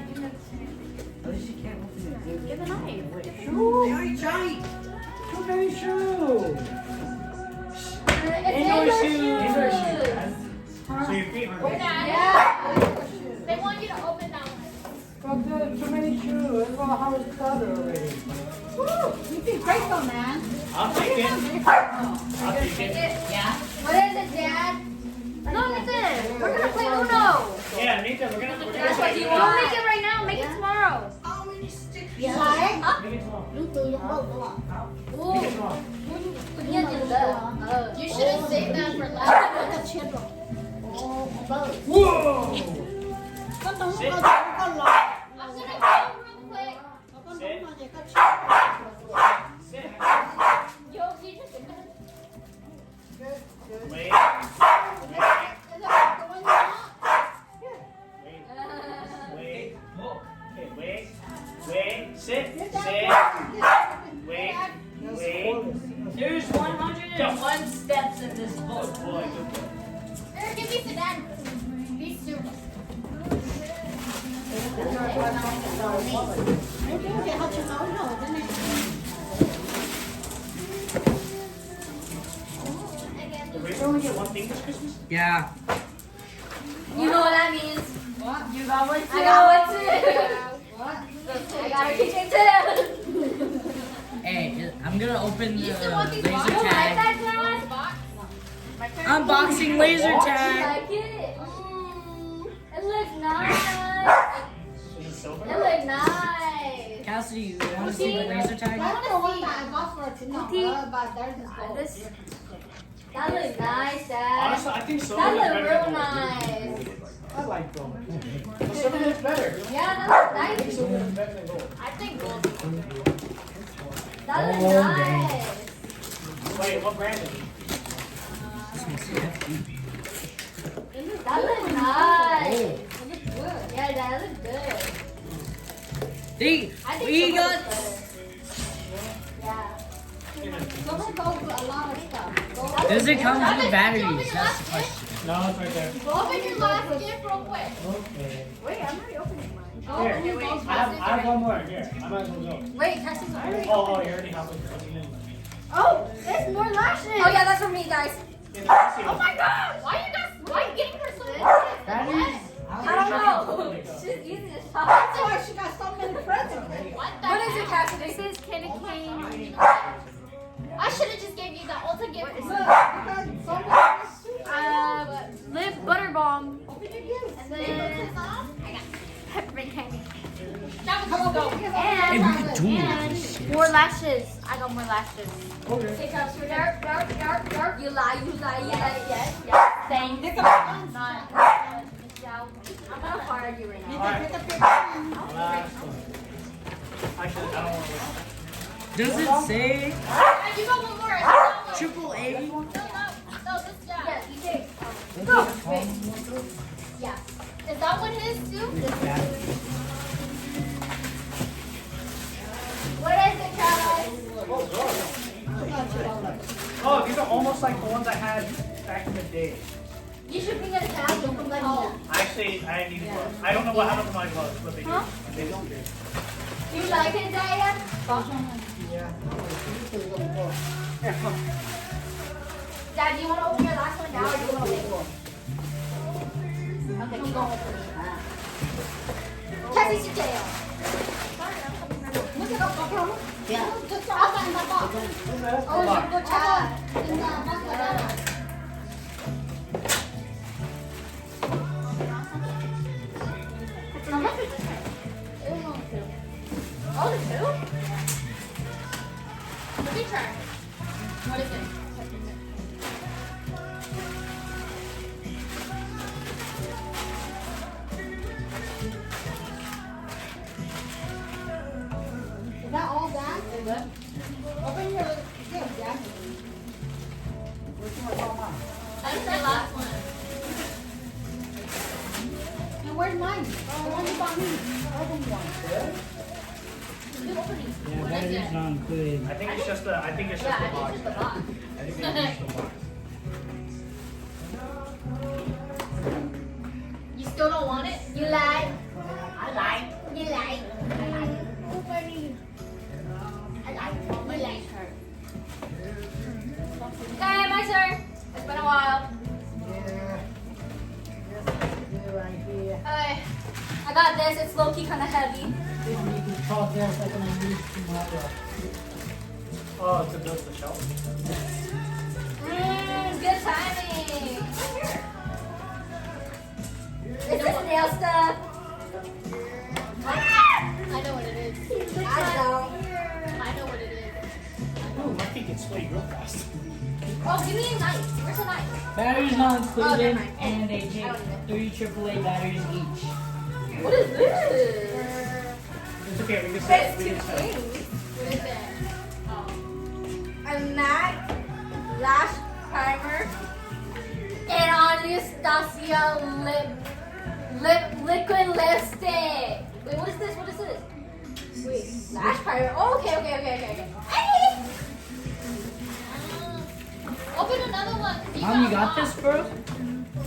At least you can't open it. Give a knife. Too many shoes. It's Indoor indoor shoes. Indoor shoes. shoes. So your feet are Yeah. They want you to open that one. But too many shoes. That's all how it's cluttered already. You feel grateful, man. I'll take it. I'll take it. Yeah. What is it, Dad? No, it's it. We're gonna play Uno. Yeah, Nathan, we're gonna That's what you want. Don't make it right now. Make it tomorrow. Like, make it tomorrow. Ooh. Make it tomorrow. You should have saved that for last. Whoa! cắt tóc Sit. có lọt. I'm gonna go real quick. Sit. Sit. Yo, you just. Wait. Wait. Okay, wait. Wait. Sit. Sit. Wait. Wait. There's 101 steps in this book. Good boy. Good boy. Here, give me to Dad. These two. Cái họ chưa nói rồi, cái này. Did we only get one thing this Christmas? Yeah. You know what that means? What? You got one too. I got one too. What? I got a keychain too. Hey, I'm gonna open the You still want these laser boxes? You like tag. that, Dad? Unboxing laser You tag. like it? It looks nice. Is it silver? It looks nice. Cassidy, you wanna see the laser tag? That's the one that I got for tonight, but there's this gold. This, that looks nice, Dad. Honestly, I think silver That is looks better real than gold. nice. I like gold. But silver looks better. Yeah, that looks I think nice. silver is better than gold. I think gold. That looks Oh, nice. Wait, what brand is it? That looks nice. Yeah, that looks good. See, I think we silver got. looks better. Yeah. Silver goes with a lot of stuff. Does it come with Open batteries? your That's the last question. No, it's right there. gift. Open your last gift real quick. Okay. Wait, I'm already opening mine. Here, I have one more. Here, I might as well go. Wait, Cassie's already. Oh, you already have one. Oh, there's more lashes. Oh yeah, that's for me, guys. Oh my God! Why you guys? Why you getting her so much? Batteries? I don't know. She's using the shop. That's why she got so many presents. What is it, Cassidy? This is candy cane. I should have just gave you the Ulta gift. Lip butter bomb. And then I got peppermint candy. Hey, we could do this. And more lashes. I got more lashes. Okay. Hey, Kelsey, dark, dark, dark, dark. You lie, you lie, you lie. Yes, yes. Thanks. Not. I'm gonna fire you right now. Last one. Actually, I don't want to. Does it say You got one more. I got one. triple A? No, this guy. Yeah, you take. Go. Wait. Yeah. Is that one his too? What is it, Charlie? I got you all of it. in the day. You should bring a towel. Don't come back home. Actually, I need gloves. I don't know what happened to my gloves, but they do. Huh? They don't do. You like it, Daya? Dad, do you want to open your last one now or do you want to wait? Okay, keep going. Cassie, sit down. Oh, you go chat. How much is this? It was only 2. Oh, the 2? Let me try. What is it? Is that all that? Open your gift, yeah. I just said last one. And where's mine? The one you bought me. Open one. Yeah, batteries not included. I think it's just the. I think it's just Yeah, the I box. think it's just the box. I think it's just the box. You still don't want it? You lie. I like. You lie. I like. Nobody. I like. You like her. Okay, my turn. It's been a while. Okay. I got this. It's low-key kind of heavy. Oh, to build the shelf. Good timing. Is this nail stuff? I know what it is. I don't. I know what it is. Oh, my feet get sweaty real fast. Oh, give me a knife. Where's a knife? Batteries not Oh, included, never mind. and they take 3 AAA batteries each. What is this? It's okay. We can It's set. We two can set. things. What is it? A MAC lash primer and Anastasia liquid lipstick. Wait, what is this? What is this? Wait, lash primer. Oh, okay. Hey! Open another one. Mom, you got this, bro?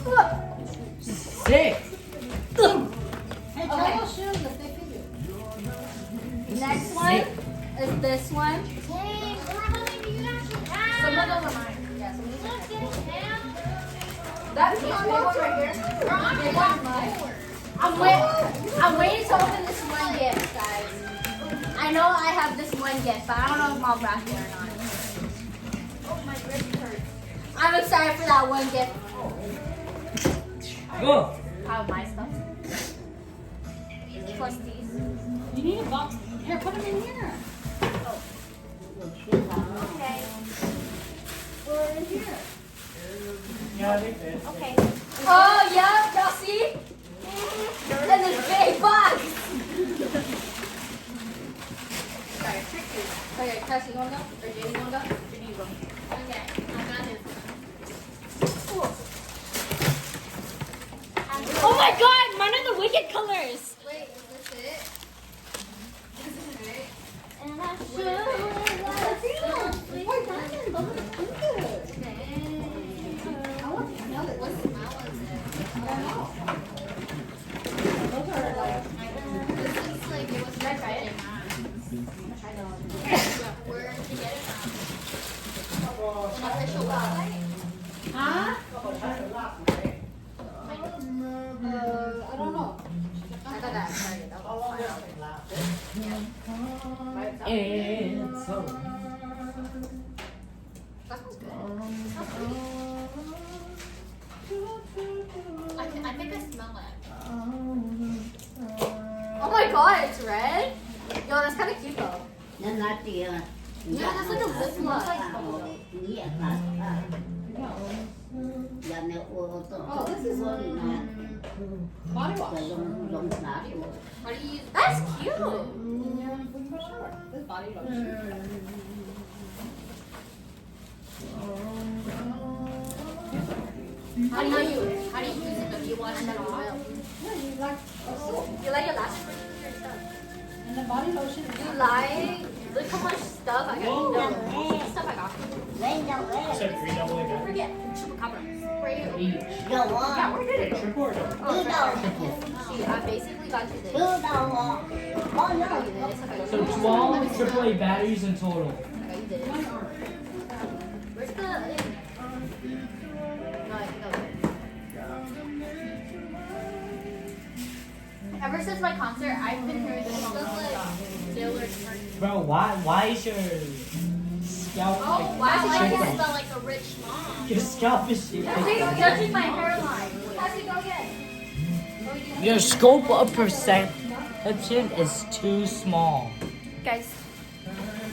Look. Sick. Hey, tell Okay. those shoes that they fit you. Next one is this one. Some of those are mine. Yeah, some of these are mine. That big one right here. Big one's mine. I'm waiting to open this one gift, guys. I know I have this one gift, but I don't know if Mom wrapped it or not. Oh, my wrist hurts. I'm excited for that one gift. Go. How my stuff. Plus these. You need a box. Here, put them in here. Okay. Or in here. Yeah, they fit. Okay. Oh, yeah, y'all see? And this big box. Sorry, tricky. Okay, Cassie, you wanna go? Or Jamie, you wanna go? Jamie, you go. Okay, I got it. Oh my god, mine are the wicked colors. Wait, is this it? Is this it? And I Wait, Diamond, those are good. I want to smell it. What smell is it? I don't know. Those are like, This is like, it was right by it. I know. Where did you get it from? An official website? Huh? I don't know. I got that at Target. That was fine. It's so. That smells good. It smells pretty. I think I smell it. Oh my god, it's red? Yo, that's kind of cute though. Nên là chị Yeah, that's like a lip gloss. nghĩa là giờ này ô tô Oh, this is nè body wash. rồi dùng xả đi How do you use? That's cute. For sure. This body lotion. How do you use it? How do you use it? Do you wash it oil? Yeah, you like a soap. You like your lashes for your stuff? And the body lotion. You like? Look how much stuff I got. Stuff I got. lên đâu I said green double again. Forget chupacabra. you? Each. Go on. Where did it go? Triple or double? Two đầu. See, I basically got you this. Two đầu. Oh I no. got you this. I got So you this. 12 AAA batteries in total. I got you this. Where's the thing? No, I think ever since my concert, I've been hearing this song nonstop. Bro, why is your scalp Oh, like why do I shaped smell like a rich mom? Your scalp is shaped You're like judging my hairline. Cassie, go again. your scope of perception is too small. Guys,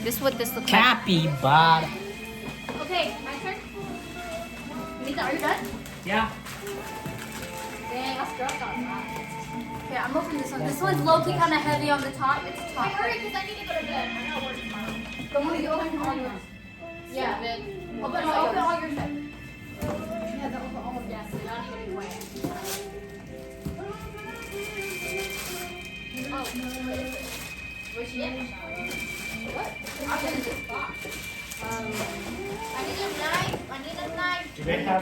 this is what this looks Capybara. Okay, my turn. Nita, are you done? Yeah. Dang, I struck on that. Okay, I'm opening this one. This one's low-key kind of heavy on the top. It's top. Wait, hurry, because I need to go to bed. I gotta work tomorrow. Don't worry, you open all yours. Yeah. Open all your shit. Yeah, open all of yes. So y'all need to be quiet. Oh, what is this? Where's she at? What? I'm in this box. I need a knife. I need a knife. Do they have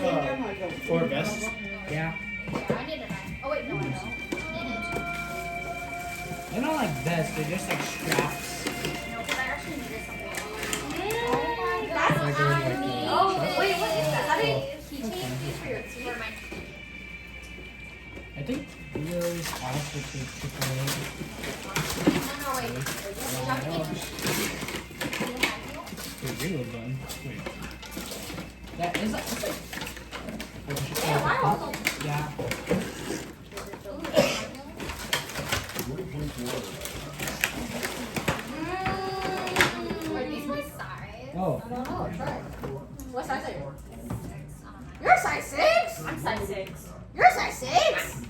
4 vests? Yeah. Yeah, I need a knife. Oh wait, no, I don't. Need it. They're not like vests, they're just like straps. No, because I actually needed something. Oh my God. Like they're like, Oh, wait, what is that? How did he change these for your teeth? Or my I think yours also take AAA. No, wait. Wait, reload button. Wait. That is like, Yeah, why all those? yeah. Are these my size? Oh. What size are you? You're a size 6? I'm size 6. You're a size 6?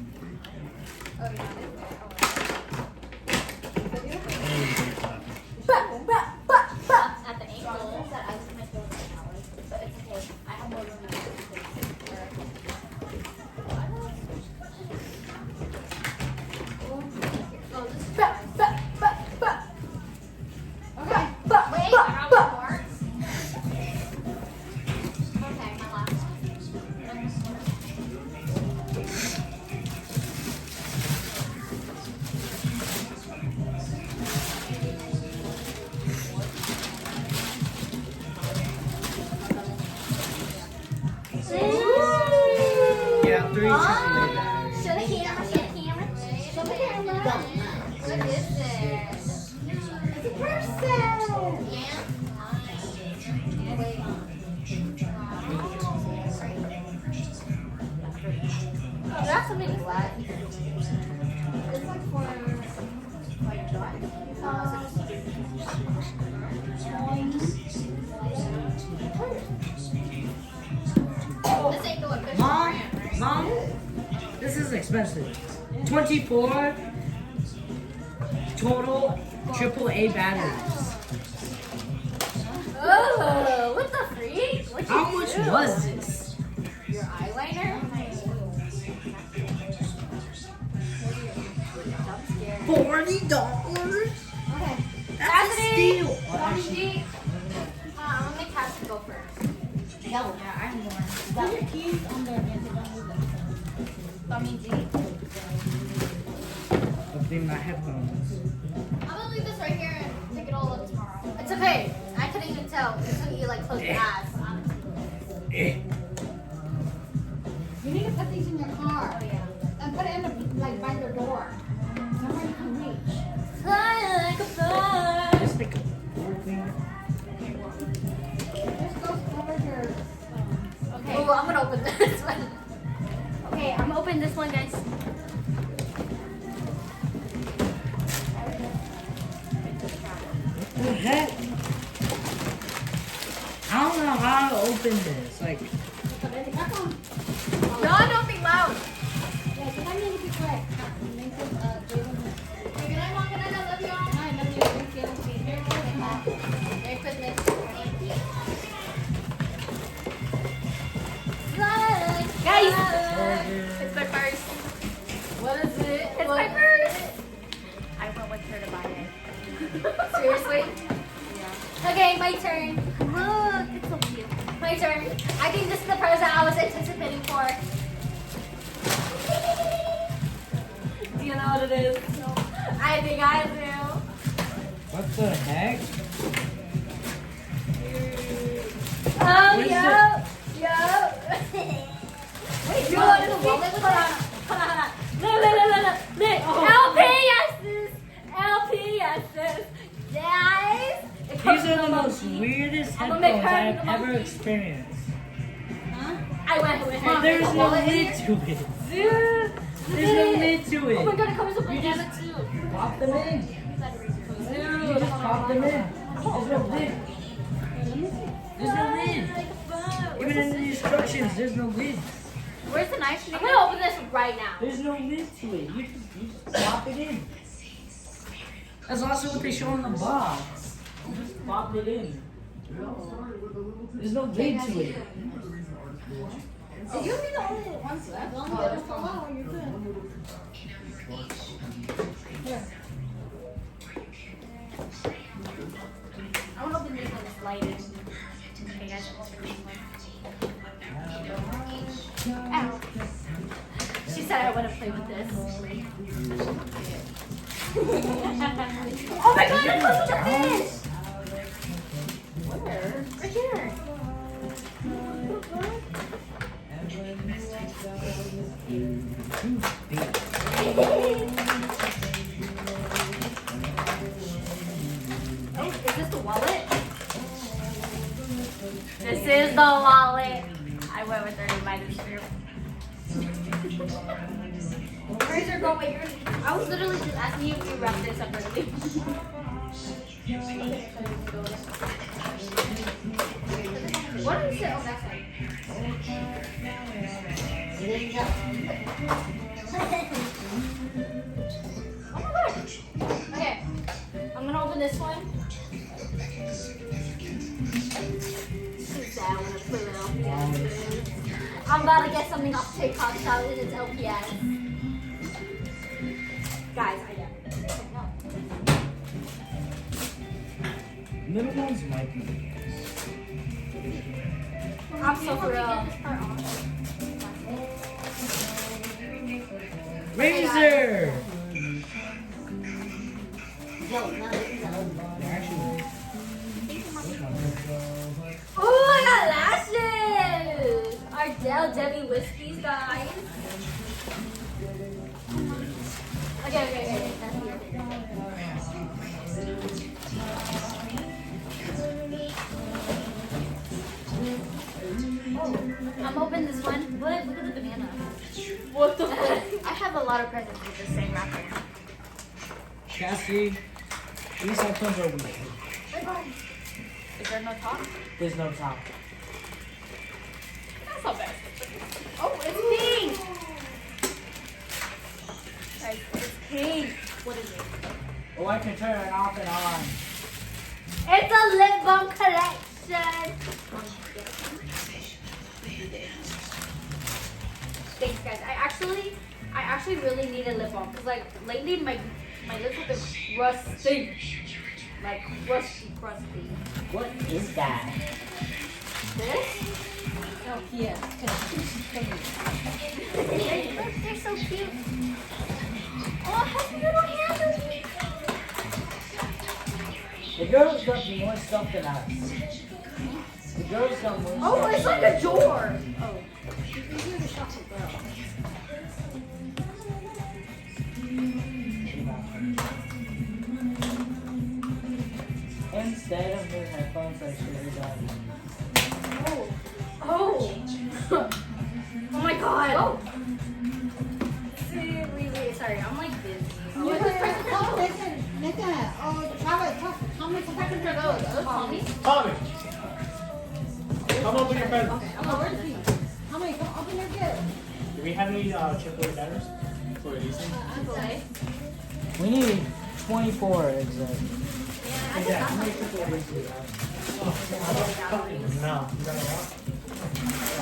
Oh, yeah. At the ankle. But it's okay. I have more room. Okay. Wait, I got one more. Okay, my last. Yeah, 3 AAA batteries. Show the camera, show the camera. Show the camera. What is this? It's a person. Yeah. Oh, that's something black. It's like for like drawing. This ain't the official Mom, brand, right? Mom, this is expensive. 24 total AAA batteries. Oh, what the freak? What'd you How much do? was this? Your eyeliner? $40? Okay. That's a steal. Cassidy. I'm gonna make Cassie go first. Go. Yeah, I'm more. Put your keys on there, man. So don't move them. Tommy G. I'll bring my headphones. I'm gonna leave this right here and pick it all up tomorrow. It's okay. I couldn't even tell until you like close your eyes. Eh. You need to put these in your car Oh yeah. and put it in the, like by your door. Somewhere you can reach. Fly like a bird. Just like a cool thing. This goes over your. Okay. Oh, I'm gonna open this one. Okay, I'm gonna open this one, guys. What the heck? I don't know how to open this. Like, No, don't be loud. Yeah, so I need to be quick. Make this, Jalen. Okay, good night, Mom. Good night. I love you all. Hi, love you. Thank you. Merry Christmas. Merry Christmas. Thank you. Fly, guys. It's my purse. What is it? It's my purse. I went with her to buy it. Seriously? Yeah. Okay, my turn. Look, it's so cute. Put My turn. I think this is the present I was anticipating for. Do you know what it is? No. I think I do. What the heck? Oh, What is yo. Wait, you want to wallet? Hold on. Look. LPSs. Guys. These are the most weirdest I'm gonna make headphones her- I've ever experienced. I went with her. There's no lid to it. Dude. There's no lid to Oh my it. god, it comes with banana too. Pop them in. You just pop them in. There's no lid. There's no lid. Even in the instructions, there's no lid. Where's the knife? I'm gonna open this right now. There's no lid to it. You just pop it in. That's also what they show in the box. You just pop it in. There's no lid to it. You'll be the only ones left. As long as it's alone, you're good. I want to open this one that's lighted. Okay, guys. Ow. She said I want to play with this. Oh my god, it comes with a fish! Where? Right here. Oh, is this the wallet? This is the wallet. I went with 30 minus 2. Where's your go? Wait, I was literally just asking you if you wrapped it separately. What is it? Oh, that side. Oh my god. Okay, I'm gonna open this one. I want to put it LPS. I'm about to get something off TikTok shop and it's LPS. Guys, I know. Little ones might be. I'm so for real. Razor! Oh, I got lashes! Ardell Debbie Whiskies, guys. Okay. That's here. I'm opening this one. Look at the banana. What the fuck? I have a lot of presents with the same wrapper. Cassie, these headphones are weird. Is there no top? There's no top. That's not bad. Oh, it's pink! Guys, it's pink. What is it? Oh, I can turn it off and on. It's a lip balm collection. Thanks, guys. I actually really need a lip balm because like lately my lips have been crusty. Like crusty. What is that? This? Oh, yeah. They're so cute. Oh, have you little hands. The girls got more stuff than us. The girls got more stuff. Oh, it's like a door. Oh. Instead of new headphones, I should have done. Oh. Oh my god. Oh. Really, sorry, I'm like busy. Oh, Tommy, come back and grab those. Tommy? Tommy, come open your presents. Tommy, come open your gift. Do we have any AAA banners for these things? Okay. We need 24 exact. Yeah, how many AAA do we have? No. You got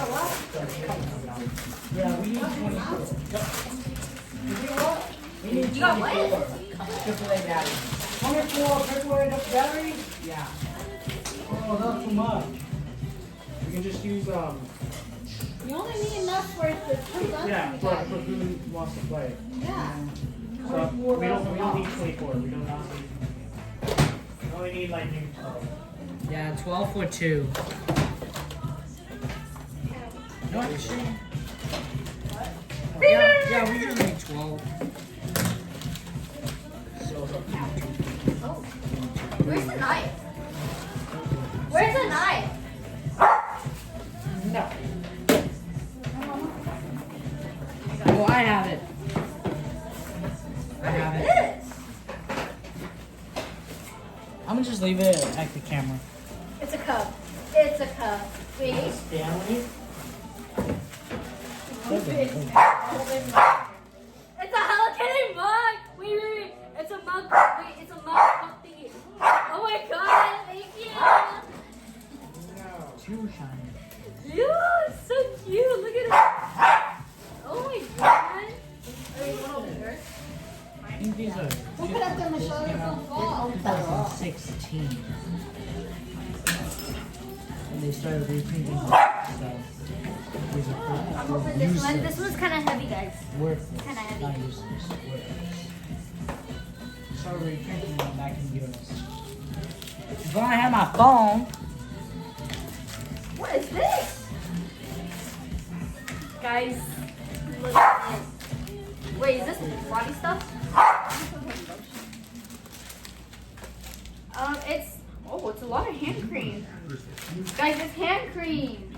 a lot? Yeah, we need 24. We need 24. You got what? AAA batteries. 24 AAA batteries? Yeah. Oh, that's too much. We can just use You only need enough for the 2 guns yeah you for got. who wants to play. Yeah. So we don't need 24. We do not need. We only need like maybe 12. Yeah, 12 for 2. No, actually. Yeah, we just need 12. Where's the knife? Where's the knife? No. Oh, I have it. I have it. I'm gonna just leave it at the camera. It's a cup. It's a cup. Wait. Stanley? It's a Hello Kitty mug. Wait. It's a mug. Wait, it's a mug thingy. Oh my god, thank you. Too shiny. Ew, it's so cute. Look at it. Oh my god. I think these are Who put up there, Michelle? It's on fall. 2016. And they started reprinting them, so these are Open this one. useless. This one's kind of heavy, guys. Worthless. Kinda heavy. Not useless. Worthless. Started reprinting them back in the US. If I had my phone. What is this? Guys, look at it. Wait, is this body stuff? It's a lot of hand cream. Guys, it's hand cream.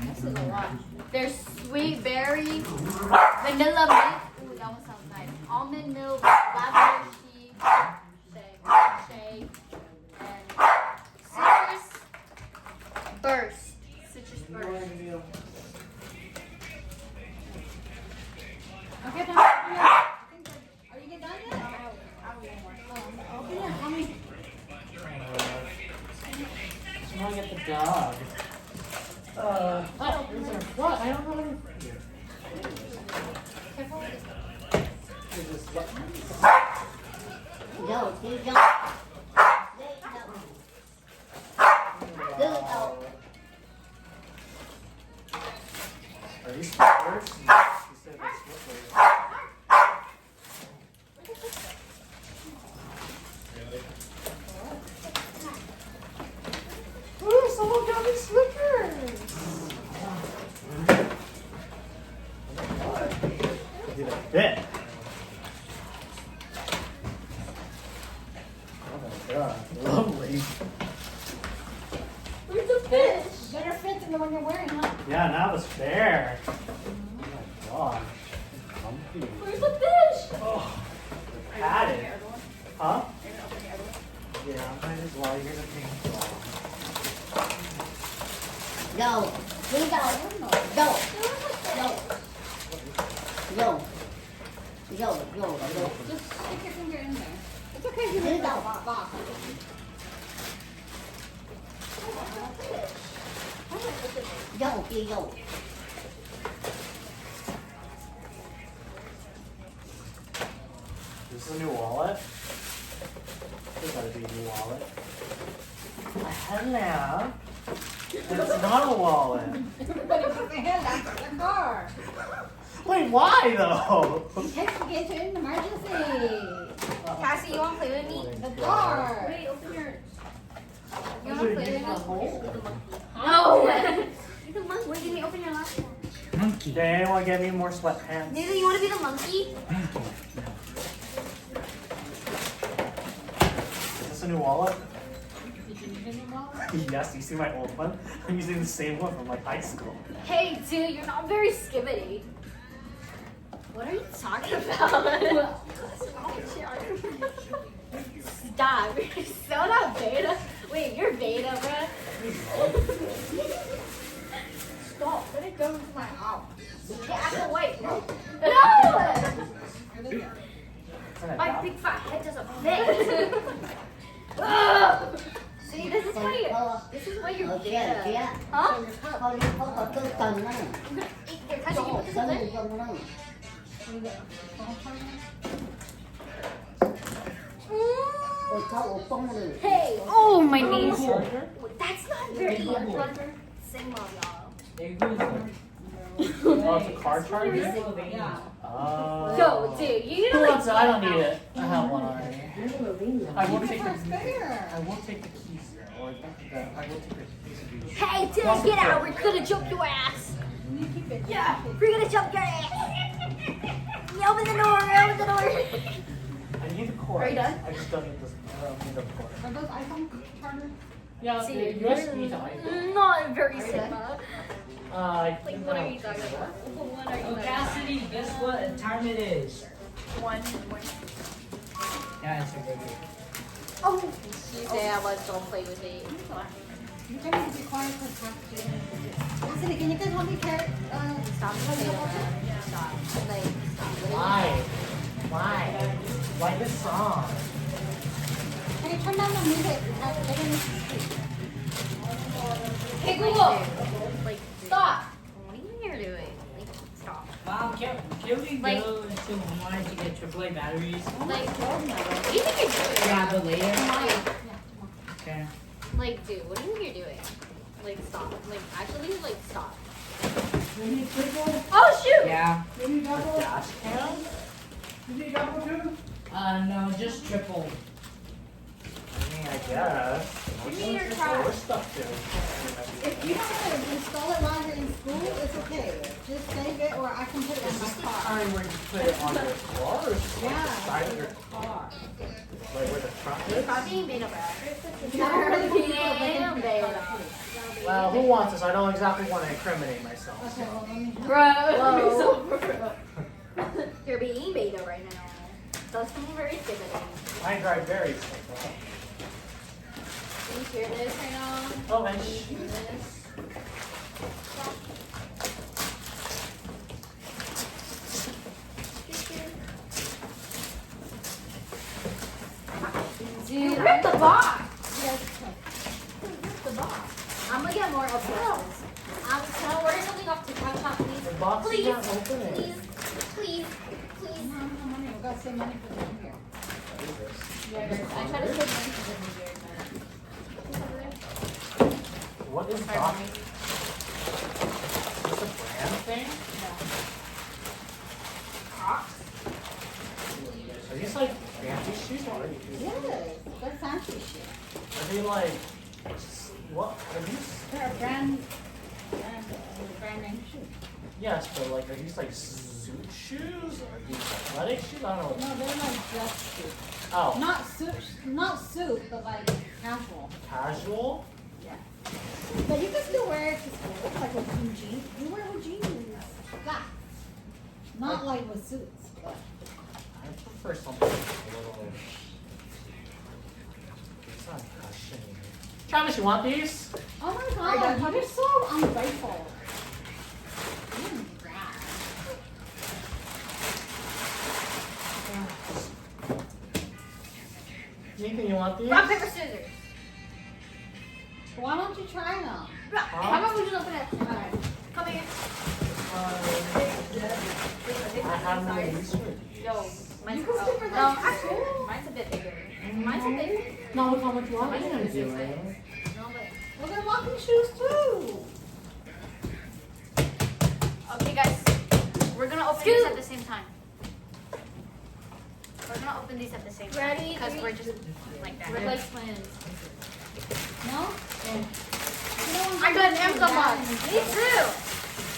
This is a lot. There's sweet berry, vanilla milk. Ooh, that one sounds nice. Almond milk, lavender shake, and citrus burst. Citrus burst. Okay, then. Are you done yet? Open it. How many? Someone get the dog. What? I don't know. Go, do go. Are you slippers? You said they're slippers. Ooh, someone got me slippers. Did it fit? Oh my god, lovely. Where's the fish? Better fit than the one you're wearing, huh? Yeah, now it's fair. Oh my god. Comfy. Where's the fish? Oh, padded. Huh? Yeah, might as well. You're gonna take it off. Go. Đi đâu? Đâu? Đâu? Vô. Vô. Just stick your finger in there. It's okay if you Đi leave đâu? that box. Vô kia vô. This is a new wallet. This gotta be a new wallet. Hello. It's not a wallet. Everybody put their hand out the car. Wait, why though? In case you get to an emergency. Cassie, you want to play with me? The car. Wait, open your. You Those want to are play used with for me? holes. No. Be the monkey. Wait, can you open your last one? Monkey. Did anyone get me more sweatpants? Maybe you want to be the monkey? Is this a new wallet? Did you need any more? Yes, you see my old one? I'm using the same one from like high school. Hey, dude, you're not very skibbity. What are you talking about? Stop. You're so not beta. Wait, you're beta, bruh. Stop. Let it go into my house. Yeah, I can wait. No! My big fat head doesn't fit. Ugh. See, this is why you're Ở kia, beta. kia. Huh? Thôi đi, không có tư tầng nữa. Here, can you Chỗ put this dân in? dân nữa. Ôi, không, ổ bông rồi. Hey! Oh, my knees. That's not very Same love, y'all. There goes Oh, it's a car charger? Yeah. Oh. Yo, dude, you Who know wants it? I don't need it. I have one already. I will take For a the spare. I will take the keys though. Or I will take the keys. Hey, dude, get out. We're gonna jump your ass. You keep it. Yeah, we're gonna jump your ass. Open the door, open the door. I need the cord. Are you done? I just don't need this. I don't need the cord. Are those iPhone chargers? Yeah, See, the USB to iPhone. Not very safe. Like What are you talking about? What are you Oh, talking about? Cassidy, guess what time it is? One. Yeah, it's a good day. Oh, you say I was don't play with it. You can need to be quiet for packaging. Listen, can you guys help me carry? Stop playing around. Stop. Like, stop. Why? Why? Why this song? Can you turn down the music? They're gonna speak. Hey Google! Like, stop! What are you here doing? Like, stop. Mom, can we Like- go into Walmart to get AAA batteries? Like, what do you think you're doing? Yeah, but later. Like, Okay. like, dude, what do you think you're doing? Like, stop. Like, actually, like, stop. Oh, shoot! Yeah. Dash cam? No, just triple. I mean, I guess. Give me your We're card. stuck to. If you don't want to install it while you're in school, it's okay. Just save it, or I can put it in Is this my the car. time where you put it on your car or just like the side of your Car. like where the truck is? Copy beta bag. Not really people, but they Damn, can beta. Well, who wants this? I don't exactly want to incriminate myself. Okay, well, let me. Bro. You're being beta right now. Does seem very intimidating. I drive very safe. Can you hear this right now? Oh, and Can you hear this? Dude, rip the box! Rip the box. I'm gonna get more obsessed. Can I order something off TikTok, please? the box Please, is not opening. please, please, please. No money. We gotta save money for the new year. I try to save money for the new year, What is but. Doc? Is this a brand thing? Crocs? Are these like fancy shoes? What are these? Yes, they're fancy shit. Are they like what are these? They're a brand name shoe. Yes, but like are these like suit shoes or are these athletic shoes? I don't know. No, they're like dress shoes. Oh, Not suit, but like casual. casual? But you can still wear it to school, like with some jeans. You wear with jeans. Flat. Not like with suits, but. I prefer something a little. It's not cushiony. Travis, you want these? Oh my god, you're so ungrateful. You're brat. Nathan, you want these? Rock, paper, scissors. Why don't you try them? How about we just open it? Alright. Come here. I have no use for these. Yo, mine's You can still wear no, that to actually, school. mine's a bit bigger. Mine's a bit bigger. No, look how much Mine's walking a I'm bit bigger. doing. No, but. Well, they're walking shoes too. Okay, guys, we're gonna open these at the same time. We're gonna open these at the same time. Ready? Because we're just like that. We're like twins. No? I got an Amazon box. Me too.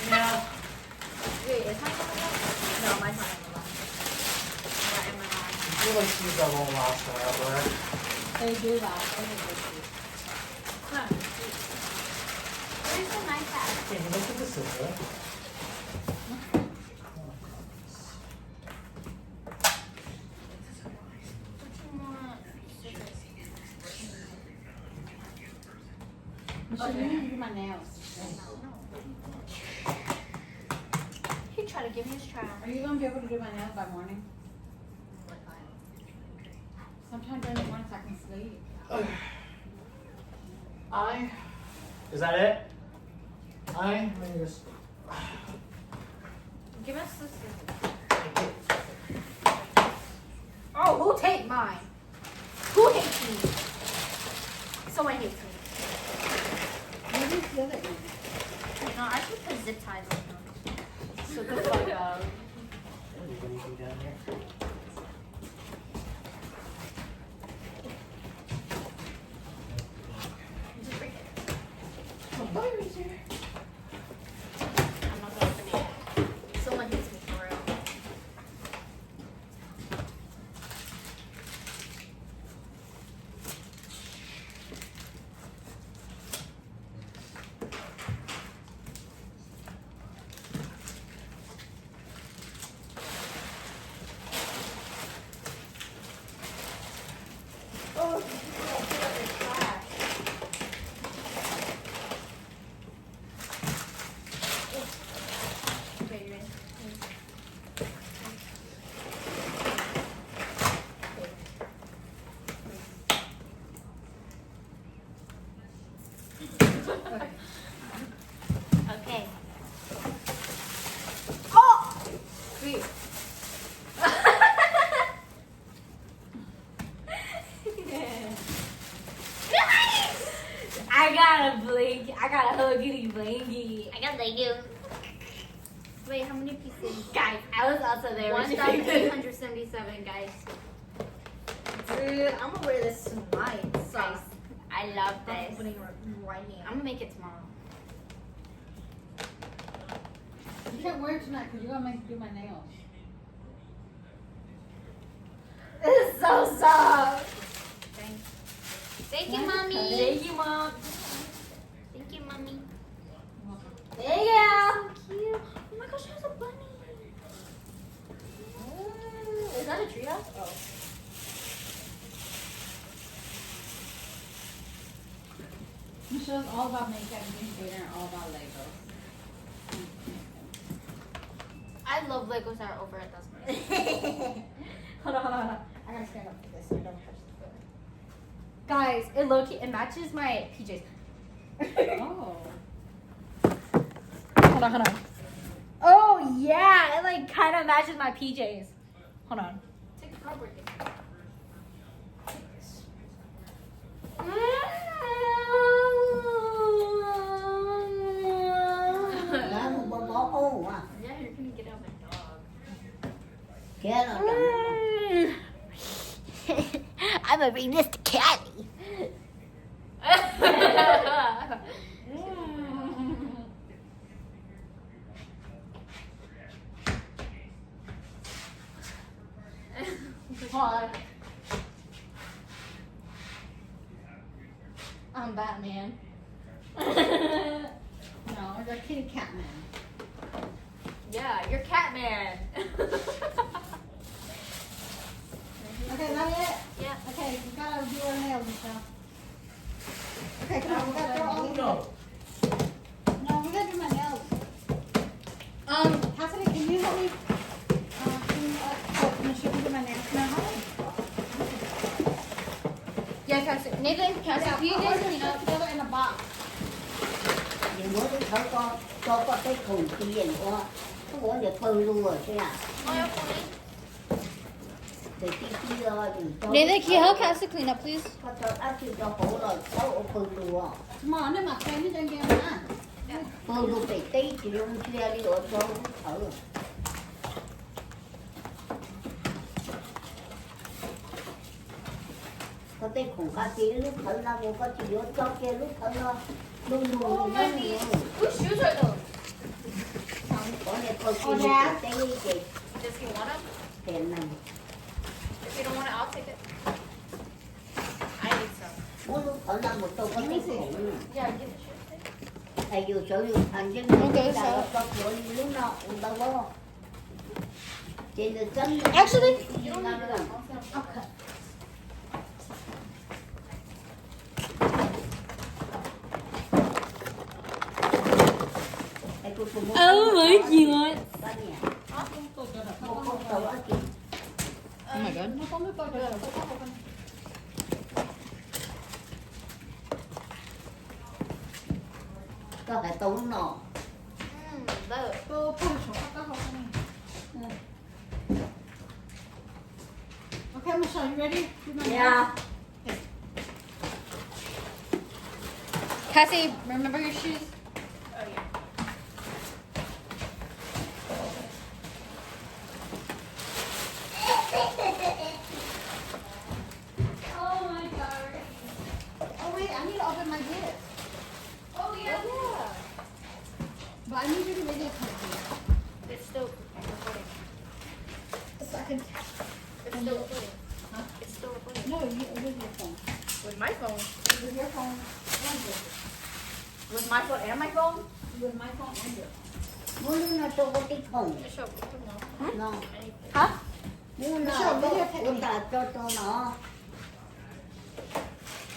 Yeah. Wait, is mine coming up? No, mine's not Amazon box. I got Amazon. I feel like shoes that won't last forever. They do that. Huh. Where's the knife at? Can you look at the scissor? Michelle, you need to do my nails. He tried to give me his trial. Are you gonna be able to do my nails by morning? Sometime during the morning so I can sleep. Is that it? Let me just. Give us the scissors. Oh, who take mine? Who hates me? Someone hates me. Maybe it's the other end. zip ties on them. So the fuck up. I'm not gonna open it. Someone hits me for real. Okay, you ready? Okay. Oh! Sweet. I got a blink. I got a huggity blinky. I got Lego. Wait, how many pieces? Guys, I was also there. 1,877, guys. Dude, I'm gonna wear this tonight. Guys, I love I'm this. opening it right now. I'm gonna make it tomorrow. You can't wear it tonight because you're gonna make me do my nails. This is so soft. Thank you, mommy. Thank you, mom. Thank you, mommy. Thank you. So cute. Oh my gosh, there's a bunny. Is that a treehouse? Oh. Michelle's all about makeup and being theater and all about Legos. I love Legos that are over 1,000. Hold on. I gotta stand up for this so I don't touch the floor. Guys, it matches my PJs. Oh. Hold on. Oh yeah, it like kind of matches my PJs. Hold on. Take the cardboard thing. Đó, bố bố ô à. Yeah, you're gonna get out my dog. Kia là I'm gonna bring this to Caddy. Hi. I'm Batman. No, you're Kitty Catman. Yeah, you're Catman. Okay, not yet? Yeah. Okay, we gotta do our nails, Michelle. Okay, come on, we gotta throw all these. No. No, we gotta do my nails. Cassidy, can you help me? Can Michelle do my nails now? Yeah, Cassie. Nathan, Cassie, can you guys clean up? Together in a box. những bữa đi thở có cái khùng tiền quá có bữa để phơi luôn rồi thế à để tí rồi Nathan, can you help Cassie clean up, please? có cho áp chịu cho khổ rồi sáu ở phơi luôn Mà nó mặc cái nó cho em á. phơi luôn để tí thì luôn kia đi ở chỗ thở có cái khùng cá tí lúc thở ra vô có chỉ vô cho kia lúc thở ra luôn luôn Whose shoes are those? có để phơi kia tí chị Does he want them? tiền này If you don't want it, I'll take it. I need some. muốn lúc thở ra một tô có cái khùng Yeah, give it shit. thầy dù sở dù thành chứ người ta có cửa lúc nào cũng đâu có trên được chân Actually, You don't need that. Okay. oh my god. Oh my god. Nó có mấy coi trời. có phải tốn nọ Look. 또 파우쳐. 깎아서 하네. Okay, Michelle, you ready? Do my nails? Yeah. Cassie, remember your shoes? Oh, yeah. I need you to videotape me. It's still recording. So I can. It's still recording. Huh? It's still recording. No, you with your phone. With my phone. With your phone and your phone. With my phone and my phone? With my phone and your phone. Muốn nó cho có tích không? Bishop, come on. Nó. Hả? Muốn nó Michelle, cho videotape me. ta cho nó